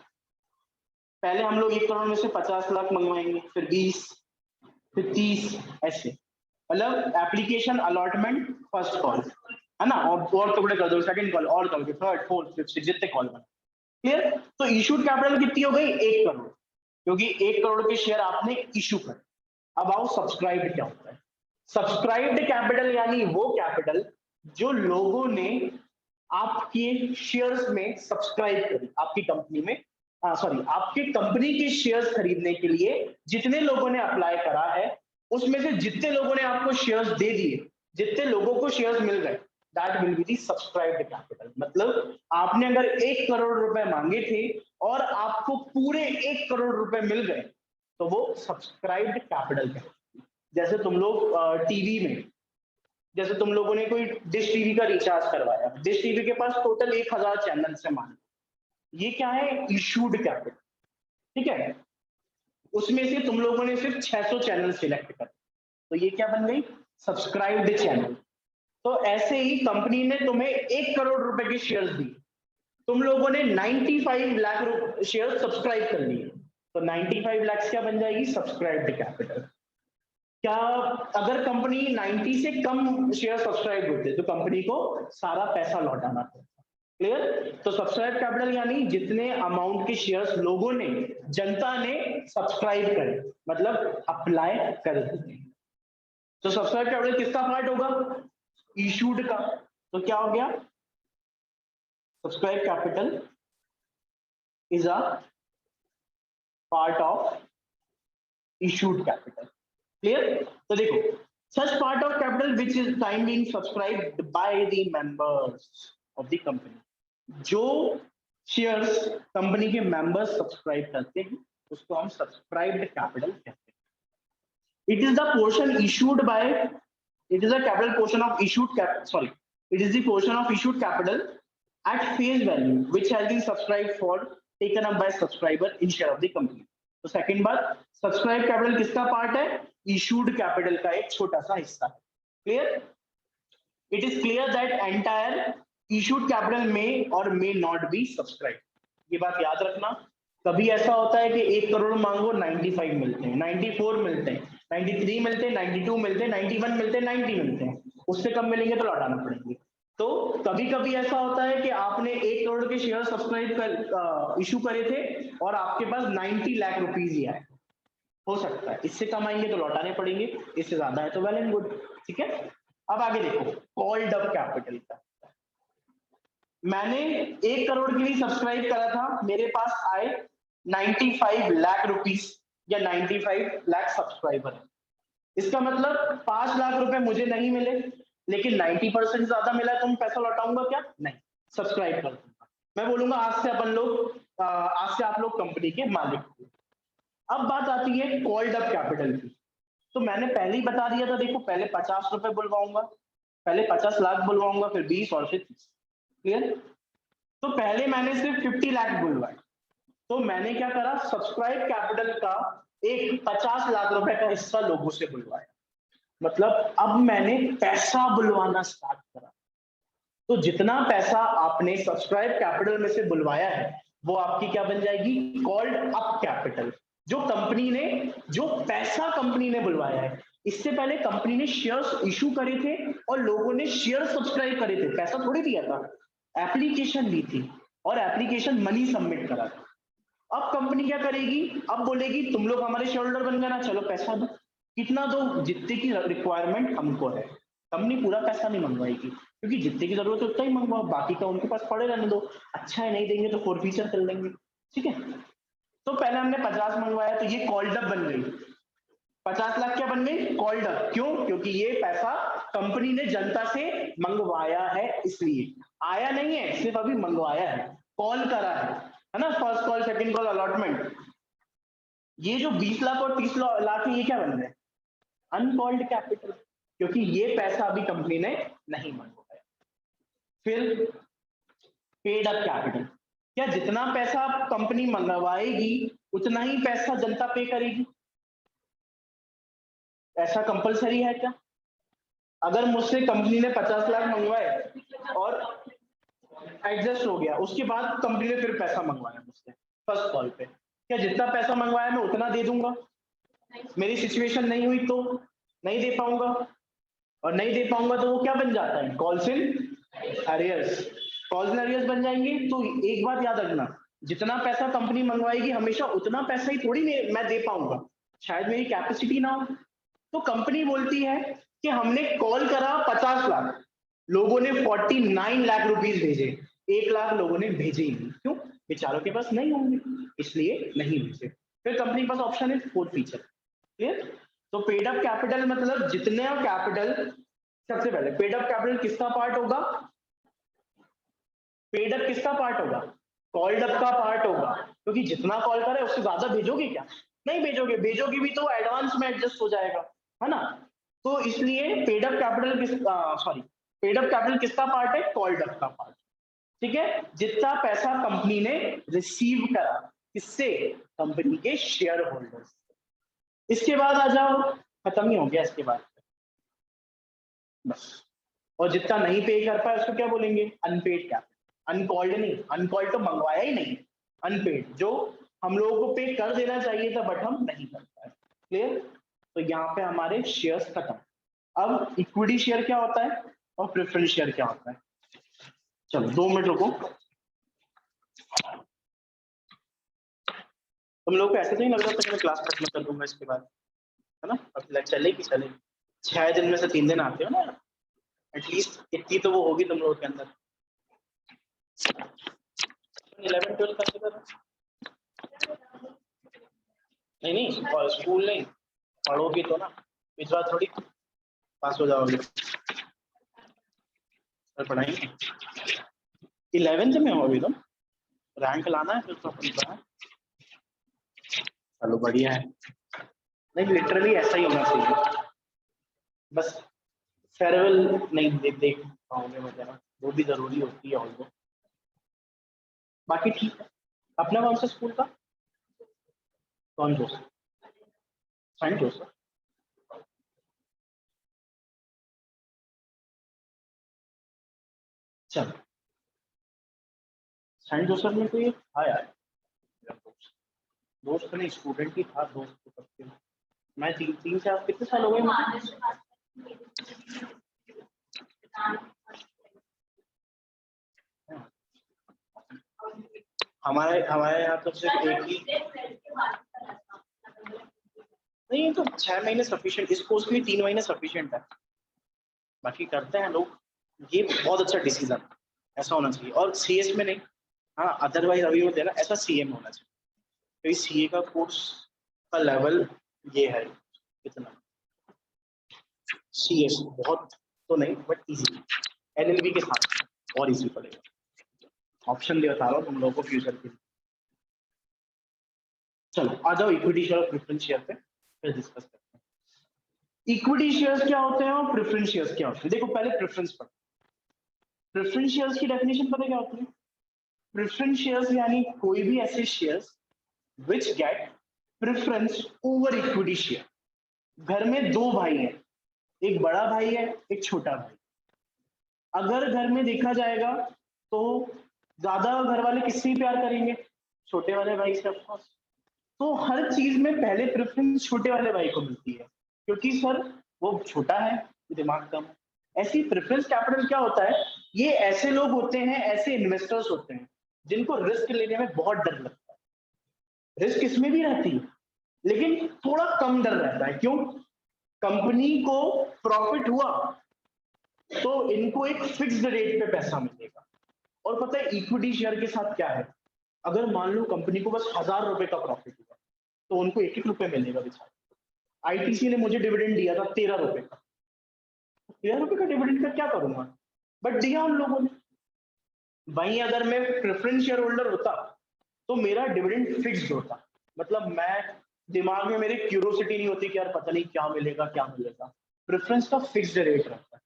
पहले हम लोग 1 करोड़ में से 50 लाख मंगवाएंगे, फिर 20, फिर 30, ऐसे। मतलब एप्लीकेशन अलॉटमेंट फर्स्ट कॉल है ना, और टुकड़े कर दो, सेकंड कॉल और करोगे, थर्ड फोर्थ फिफ्थ, जितने कॉल बने। क्लियर। तो इशूड कैपिटल कितनी हो गई, 1 करोड़, क्योंकि 1 करोड़ के शेयर आपने इशू कर। अब आओ सब्सक्राइब्ड क्या होता है। सब्सक्राइब्ड कैपिटल यानी वो कैपिटल जो लोगों ने आपके शेयर्स में सब्सक्राइब करी, आपकी कंपनी में, सॉरी आपके कंपनी के शेयर्स खरीदने के लिए जितने लोगों ने अप्लाई करा है, उसमें से जितने लोगों ने आपको शेयर्स दे दिए, जितने लोगों को शेयर्स मिल गए, that will be the subscribed capital. मतलब आपने अगर 1 करोड़ रुपए मांगे थे और आपको पूरे 1 करोड़ रुपए मिल गए, तो वो सब्सक्राइब्ड कैपिटल है। जैसे तुम लोग टीवी में, जैसे तुम लोगों ने कोई डिश टीवी का रिचार्ज करवाया, डिश टीवी के पास टोटल 1000 चैनल है मान, ये क्या है, इशूड कैपिटल। ठीक है, उसमें से तुम लोगों ने सिर्फ 600 चैनल सिलेक्ट कर, तो ये क्या बन गई, सब्सक्राइब्ड चैनल। तो ऐसे ही कंपनी ने तुम्हें 1 करोड़ रुपए के शेयर्स दिए, तुम लोगों ने 95 लाख शेयर सब्सक्राइब कर लिए, तो 95 लाख क्या बन जाएगी, सब्सक्राइब्ड कैपिटल। क्या अगर कंपनी 90 से कम शेयर सब्सक्राइब होते तो कंपनी को सारा पैसा लौटाना पड़ता। क्लियर। तो सब्सक्राइब कैपिटल यानी जितने अमाउंट के शेयर्स लोगों ने, जनता ने सब्सक्राइब करे, मतलब अप्लाई कर दिए। तो सब्सक्राइब कैपिटल किसका पार्ट होगा, इशूड का। तो क्या हो गया, subscribe capital is a part of issued capital. Clear. तो देखो, such part of capital which is time being subscribed by the members of the company, जो शेयर्स कंपनी के मेंबर्स सब्सक्राइब करते हैं उसको हम सब्सक्राइब्ड कैपिटल कहते हैं. It is the portion issued by, it is a capital portion of issued it is the portion of issued capital at face value which has been subscribed for, taken up by subscriber in share of the company. तो सेकंड बात, सब्सक्राइब कैपिटल किसका पार्ट है? इशूड कैपिटल का एक छोटा सा हिस्सा. Clear? It is clear that entire issued capital में और मे नॉट बी सब्सक्राइब. ये बात याद रखना. कभी ऐसा होता है कि 1 करोड़ मांगो 95 मिलते हैं, 94 मिलते हैं, 93 मिलते हैं, 92 मिलते हैं, 91 मिलते हैं, 90 मिलते हैं. उससे कम मिलेंगे तो लौटाना पड़ेंगे. तो कभी कभी ऐसा होता है कि आपने 1 करोड़ के शेयर सब्सक्राइब कर इशू करे थे और आपके पास 90 लाख रुपीज ही आए. हो सकता है. इससे कम आएंगे तो लौटाने पड़ेंगे, इससे ज्यादा है तो वेल एंड गुड. ठीक है. अब आगे देखो, कॉल्ड अप कैपिटल का. मैंने 1 करोड़ के लिए सब्सक्राइब करा था, मेरे पास आए 95 लाख रुपीस या 95 लाख सब्सक्राइबर. इसका मतलब 5 लाख रुपए मुझे नहीं मिले, लेकिन 90% ज्यादा मिला, तो मैं पैसा लौटाऊंगा क्या? नहीं, सब्सक्राइब कर दूंगा. मैं बोलूंगा आज से आप लोग कंपनी के मालिक हो. अब बात आती है कॉल्ड अप कैपिटल की. तो मैंने पहले ही बता दिया था, देखो पहले 50 रुपए बुलवाऊंगा, पहले 50 लाख बुलवाऊंगा, फिर 20 और फिर 30. क्लियर? तो पहले मैंने सिर्फ 50 लाख बुलवाए. तो मैंने क्या करा, सब्सक्राइब कैपिटल का एक 50 लाख रुपए का हिस्सा लोगों से बुलवाया. मतलब अब मैंने पैसा बुलवाना स्टार्ट करा. तो जितना पैसा आपने सब्सक्राइब कैपिटल में से बुलवाया है वो आपकी क्या बन जाएगी? Called up capital. जो पैसा कंपनी ने बुलवाया है. इससे पहले कंपनी ने शेयर्स इशू करे थे और लोगों ने शेयर सब्सक्राइब करे थे, पैसा थोड़ी दिया था. एप्लीकेशन दी थी और एप्लीकेशन मनी सबमिट करा था. अब कंपनी क्या करेगी? अब बोलेगी तुम लोग हमारे शेयर होल्डर बन गए ना, चलो पैसा दो. कितना दो? जितने की रिक्वायरमेंट हमको है. कंपनी पूरा पैसा नहीं मंगवाएगी, क्योंकि जितने की जरूरत है उतना ही मंगवाओ, बाकी का उनके पास पड़े रहने दो. अच्छा है, नहीं देंगे तो फोरफीचर कर लेंगे. ठीक है. तो पहले हमने 50 मंगवाया, तो ये कॉल्ड अप बन गई. 50 लाख क्या बन गई? Called up. क्यों? क्योंकि ये पैसा कंपनी ने जनता से मंगवाया है, इसलिए आया नहीं है, सिर्फ अभी मंगवाया है, कॉल करा है ना. First call, second call, allotment. ये जो 20 लाख और 30 लाख है, ये क्या बन रहे हैं? अनकॉल्ड कैपिटल, क्योंकि ये पैसा अभी कंपनी ने नहीं मंगवाया. फिर पेड अप कैपिटल. क्या जितना पैसा कंपनी मंगवाएगी उतना ही पैसा जनता पे करेगी? ऐसा कंपलसरी है क्या? अगर मुझसे कंपनी ने 50 लाख मंगवाए और एडजस्ट हो गया, उसके बाद कंपनी ने फिर पैसा मंगवाया मुझसे फर्स्ट कॉल पे, क्या जितना पैसा मंगवाया मैं उतना दे दूंगा? मेरी सिचुएशन नहीं हुई तो नहीं दे पाऊंगा, और नहीं दे पाऊंगा तो वो क्या बन जाता है? Calls in arrears. Calls in arrears बन जाएंगे. तो एक बात याद रखना, जितना पैसा कंपनी मंगवाएगी हमेशा उतना पैसा ही थोड़ी मैं दे पाऊंगा, शायद मेरी कैपेसिटी ना हो. तो कंपनी बोलती है कि हमने कॉल करा 50 लाख, लोगों ने 49 लाख रुपीस भेजे, 1 लाख लोगों ने भेजे ही नहीं. क्यों? बेचारों के पास नहीं होंगे, इसलिए नहीं भेजे. फिर कंपनी के पास ऑप्शन है फोर्थ फीचर. क्लियर? तो पेड अप कैपिटल मतलब जितने कैपिटल, सबसे पहले पेड अप कैपिटल किसका पार्ट होगा? पेड अप किसका पार्ट होगा? कॉल्ड अप का पार्ट होगा. क्योंकि जितना कॉल करे उससे ज्यादा भेजोगे क्या? नहीं भेजोगे. भेजोगे भी तो एडवांस में एडजस्ट हो जाएगा, है ना. तो इसलिए paid up capital paid up capital किसका पार्ट है? कॉल्ड अप का पार्ट. ठीक है. जितना पैसा कंपनी ने रिसीव करा, किससे? कंपनी के शेयर होल्डर्स. इसके बाद आ जाओ, खत्म ही हो गया इसके बाद बस. और जितना नहीं पे कर पाया उसको क्या बोलेंगे? Unpaid capital. अनकॉल्ड नहीं, अनकॉल्ड तो मंगवाया ही नहीं. अनपेड, जो हम लोगों को पे कर देना चाहिए था बट हम नहीं कर पाए. क्लियर? तो यहाँ पे हमारे शेयर्स खत्म. अब इक्विटी शेयर क्या होता है और प्रेफरेंस शेयर क्या होता है? चलो 2 मिनट रुको. तुम लोग को ऐसे तो नहीं लग रहा था मैं क्लास खत्म कर दूंगा इसके बाद, है ना? अब चलेगी 6 दिन में से 3 दिन आते हो ना, एटलीस्ट इतनी तो वो होगी तुम लोगों के अंदर. 11-12 करके करो. नहीं और स्कूल नहीं पढ़ोगी तो ना, इस बार थोड़ी पास हो जाओगे. सर पढ़ाएंगे. 11th में हो अभी तो, रैंक लाना है फिर तो अपन का। चलो बढ़िया है। नहीं लिटरली ऐसा ही होना चाहिए, बस फेयरवेल नहीं देख पाओगे वगैरह, वो भी जरूरी होती है ऑल्दो। बाकी ठीक है। अपना कौन सा स्कूल का? कौन जोसेफ? Saint Joseph. चलो सेंट जोसेफ में तो ये था यार, मेरा दोस्त, दोस्त नहीं स्टूडेंट ही था, दोस्त तो सबके। मैं तीन से आप कितने साल हो गए मुझे? हमारे हमारे यहाँ तो सिर्फ एक ही, नहीं तो 6 महीने सफिशिएंट, इस कोर्स के लिए 3 महीने सफिशिएंट है। बाकी करते हैं लोग, ये बहुत अच्छा डिसीजन ऐसा होना चाहिए। और सीएस में नहीं, हाँ अदरवाइज अभी होते हैं ना, ऐसा सीए में होना चाहिए, क्योंकि सीए का कोर्स का लेवल ये है कितना, सीएस बहुत तो नहीं बट इजी, एलएलबी के साथ और इजी पड़ेगा। ऑप्शन दे बता रहा हूँ तुम लोगों को फ्यूचर के लिए। चलो आ जाओ इक्विटी शेयर और प्रेफरेंस शेयर पे फिर डिस्कस करते हैं। इक्विटी शेयर्स क्या होते हैं और प्रेफरेंस शेयर्स क्या होते हैं? देखो पहले प्रेफरेंस पर, प्रेफरेंस शेयर्स की डेफिनेशन पता क्या होती है? प्रेफरेंस शेयर्स यानी कोई भी ऐसे shares which get preference over equity share. घर में दो भाई हैं, एक बड़ा भाई है एक छोटा भाई। अगर घर में देखा जाएगा तो ज्यादा घर वाले किससे प्यार करेंगे? छोटे वाले भाई से ऑफकोर्स। तो हर चीज में पहले प्रेफरेंस छोटे वाले भाई को मिलती है, क्योंकि सर वो छोटा है, दिमाग कम है। ऐसी प्रेफरेंस कैपिटल क्या होता है? ये ऐसे लोग होते हैं, ऐसे इन्वेस्टर्स होते हैं जिनको रिस्क लेने में बहुत डर लगता है। रिस्क इसमें भी रहती है लेकिन थोड़ा कम डर रहता है। क्यों? कंपनी को प्रॉफिट हुआ तो इनको एक फिक्स्ड रेट पे पैसा मिलेगा। और पता है इक्विटी शेयर के साथ क्या है? अगर मान लो कंपनी को बस 1000 रुपए का प्रॉफिट हुआ तो उनको 1 1 रुपए मिलेगा बेचारा। आईटीसी ने मुझे डिविडेंड दिया था 13 रुपए का, 13 रुपए का डिविडेंड का क्या करूंगा, बट दिया उन लोगों ने। वहीं अगर मैं प्रेफरेंस शेयर होल्डर होता तो मेरा डिविडेंड फिक्स्ड होता, मतलब मैं, दिमाग में मेरे क्यूरोसिटी नहीं होती कि यार पता नहीं क्या मिलेगा क्या मिलेगा। प्रेफरेंस का फिक्स्ड रेट रहता है।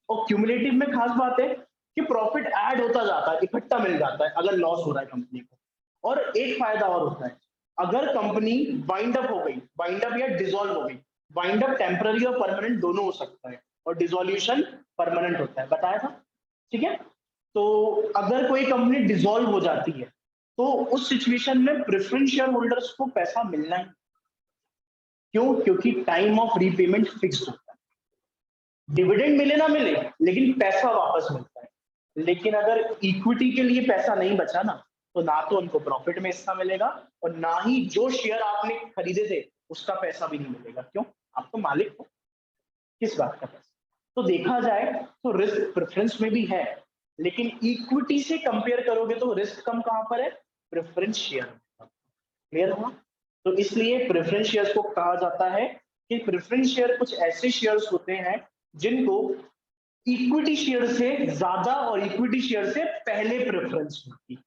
और क्यूमुलेटिव में खास बात है कि प्रॉफिट ऐड होता जाता है, इकट्ठा मिल जाता है अगर लॉस हो रहा है कंपनी को। और एक फायदा और होता है, अगर कंपनी वाइंड अप हो गई, वाइंड अप या डिसॉल्व हो गई, वाइंड अप टेम्पररी और परमानेंट दोनों हो सकता है और डिसोल्यूशन परमानेंट होता है, बताया था। ठीक है, तो अगर कोई कंपनी डिसॉल्व हो जाती है तो उस सिचुएशन में प्रेफरेंस शेयर होल्डर्स को पैसा मिलना है। क्यों? क्योंकि टाइम ऑफ रीपेमेंट फिक्स्ड होता है। डिविडेंड मिले ना मिले लेकिन पैसा वापस मिलता है। लेकिन अगर इक्विटी के लिए पैसा नहीं बचा ना, तो ना तो उनको प्रॉफिट में हिस्सा मिलेगा और ना ही जो शेयर आपने खरीदे थे उसका पैसा भी नहीं मिलेगा। क्यों? आप तो मालिक हो, किस बात का पैसा? तो देखा जाए तो रिस्क प्रेफरेंस में भी है, लेकिन इक्विटी से कंपेयर करोगे तो रिस्क कम कहां पर है? Preference share. क्लियर हुआ? तो इसलिए प्रेफरेंस शेयर्स को कहा जाता है कि प्रेफरेंस शेयर कुछ ऐसे शेयर्स होते हैं जिनको इक्विटी शेयर से ज्यादा और इक्विटी शेयर से पहले प्रेफरेंस होती है।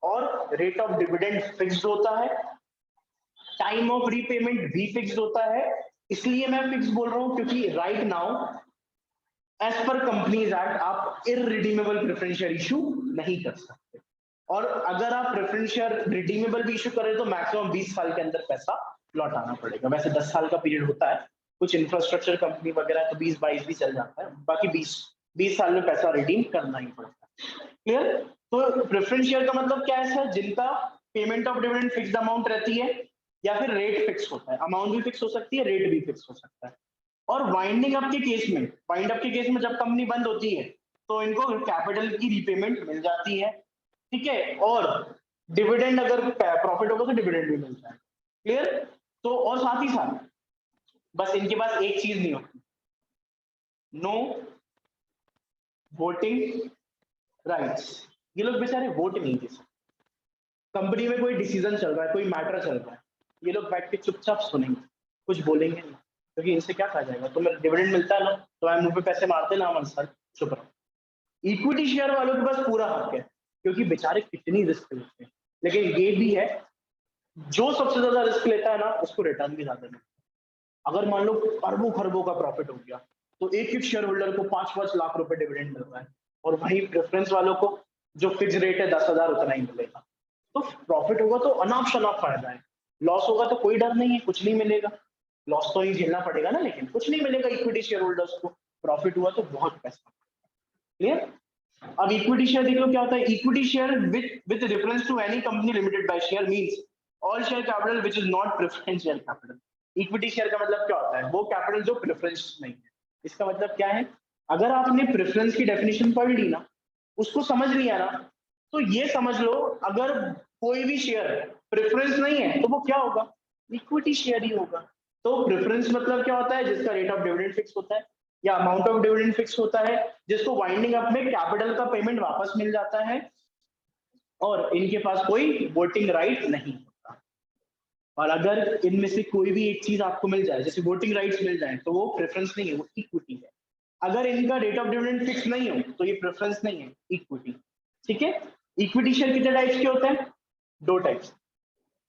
और रेट ऑफ डिविडेंड फिक्स्ड होता है, टाइम ऑफ रीपेमेंट भी फिक्स्ड होता है। इसलिए मैं फिक्स बोल रहा हूं क्योंकि right now as per companies act आप इररिडीमेबल प्रेफरेंस शेयर इशू नहीं कर सकते। और अगर आप प्रेफरेंस शेयर रिडीमेबल भी इशू करें तो मैक्सिमम 20 साल के अंदर पैसा लौटाना पड़ेगा। वैसे 10 साल का पीरियड होता है, कुछ इंफ्रास्ट्रक्चर कंपनी वगैरह तो 20 22 भी चल जाता है, बाकी 20 साल में पैसा रिडीम करना ही पड़ता है। क्लियर? तो प्रेफरेंस शेयर का मतलब क्या है सर? जिनका payment of dividend fixed amount रहती है या फिर रेट फिक्स होता है। अमाउंट भी फिक्स हो सकती है, रेट भी फिक्स हो सकता है। और वाइंडिंग अप के केस में, वाइंड अप के केस में जब कंपनी बंद होती है तो इनको कैपिटल की रीपेमेंट मिल जाती है। ठीक है, और डिविडेंड अगर प्रॉफिट होगा तो डिविडेंड भी मिलता है। क्लियर? तो और साथ ही साथ बस इनके पास एक चीज नहीं होती, नो वोटिंग राइट्स। ये लोग बेचारे वोट नहीं दे सकते। कंपनी में कोई डिसीजन चल रहा है, कोई मैटर चल रहा है, ये लोग बैठ के चुपचाप सुनेंगे, कुछ बोलेंगे नहीं, क्योंकि इनसे क्या कहा जाएगा? तुम्हें डिविडेंड मिलता है ना, तो मुंह पे पैसे मारते ना, हमारे साथ चुप रहो। इक्विटी शेयर वालों के पास पूरा हक है, क्योंकि बेचारे कितनी रिस्क लेते हैं। लेकिन ये भी है, जो सबसे ज्यादा रिस्क लेता है ना उसको रिटर्न भी ज्यादा मिलता है। अगर मान लो अरबों खरबों का प्रॉफिट हो गया तो एक एक शेयर होल्डर को 5-5 लाख रुपए डिविडेंड मिल रहा है, और वहीं प्रेफरेंस वालों को जो फिक्स रेट है 10,000 उतना ही मिलेगा। तो प्रॉफिट होगा तो अनाप शनाप फायदा है, लॉस होगा तो कोई डर नहीं है, कुछ नहीं मिलेगा। लॉस तो ही झेलना पड़ेगा ना, लेकिन कुछ नहीं मिलेगा इक्विटी शेयर होल्डर्स को, प्रॉफिट हुआ तो बहुत पैसा। क्लियर? अब इक्विटी शेयर देख लो क्या होता है। Equity share with reference to any company limited by share means all share capital which is not preference share capital. Equity share का मतलब क्या होता है? वो कैपिटल जो प्रेफरेंस नहीं है। इसका मतलब क्या है? अगर आपने प्रेफरेंस की डेफिनेशन पढ़ ली ना, उसको समझ लिया ना, तो ये समझ लो अगर कोई भी शेयर प्रेफरेंस नहीं है तो वो क्या होगा? इक्विटी शेयर ही होगा। तो प्रेफरेंस मतलब क्या होता है? जिसका रेट ऑफ डिविडेंड फिक्स होता है या अमाउंट ऑफ डिविडेंड फिक्स होता है, जिसको वाइंडिंग अप में कैपिटल का पेमेंट वापस मिल जाता है, और इनके पास कोई वोटिंग राइट नहीं होता। और अगर इनमें से कोई भी एक चीज आपको मिल जाए, जैसे वोटिंग राइट्स मिल जाए, तो वो प्रेफरेंस नहीं है, वो इक्विटी है। अगर इनका रेट ऑफ डिविडेंड फिक्स नहीं हो तो ये प्रेफरेंस नहीं है, इक्विटी। ठीक है? इक्विटी शेयर कितने टाइप्स के होते हैं? 2 टाइप्स।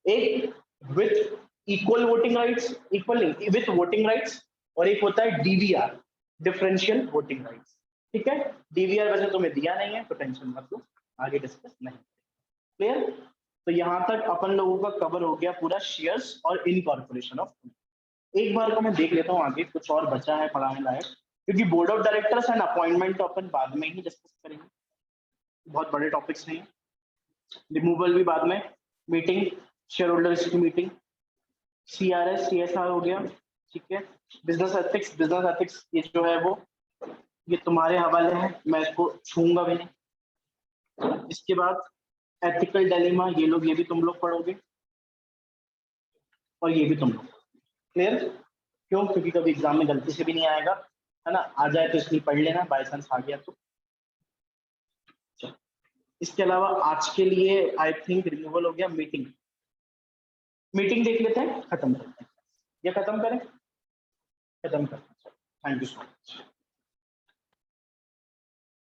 एक with equal voting rights, equal नहीं, विथ वोटिंग राइट्स, और एक होता है डीवीआर, डिफरेंशियल वोटिंग राइट्स। ठीक है? डीवीआर वैसे तुम्हें दिया नहीं है तो टेंशन मत लो, आगे डिस्कस नहीं। क्लियर? तो यहां तक अपन लोगों का कवर हो गया पूरा शेयर्स और इनकॉर्पोरेशन ऑफ। एक बार को मैं देख लेता हूँ आगे कुछ और बचा है पढ़ाने लायक, क्योंकि board of directors and appointment तो अपन बाद में ही डिस्कस करेंगे, बहुत बड़े टॉपिक्स नहीं। रिमूवल भी बाद में, मीटिंग शेयर होल्डर्स की मीटिंग, सीआरएस सीएसआर हो गया। ठीक है? बिजनेस एथिक्स ये जो है वो ये तुम्हारे हवाले है, मैं इसको छूंगा भी नहीं। इसके बाद एथिकल डायलेमा, ये लोग ये भी तुम लोग पढ़ोगे, और ये भी तुम लोग। क्लियर? क्यों? क्योंकि कभी एग्जाम में गलती से भी नहीं आएगा, है ना, आ जाए तो इसलिए पढ़ लेना, बाय चांस आ गया तो। इसके अलावा आज के लिए आई थिंक रिमूवल हो गया। मीटिंग देख लेते हैं, खत्म करते हैं, या खत्म करें? खत्म करते हैं। Thank you so much.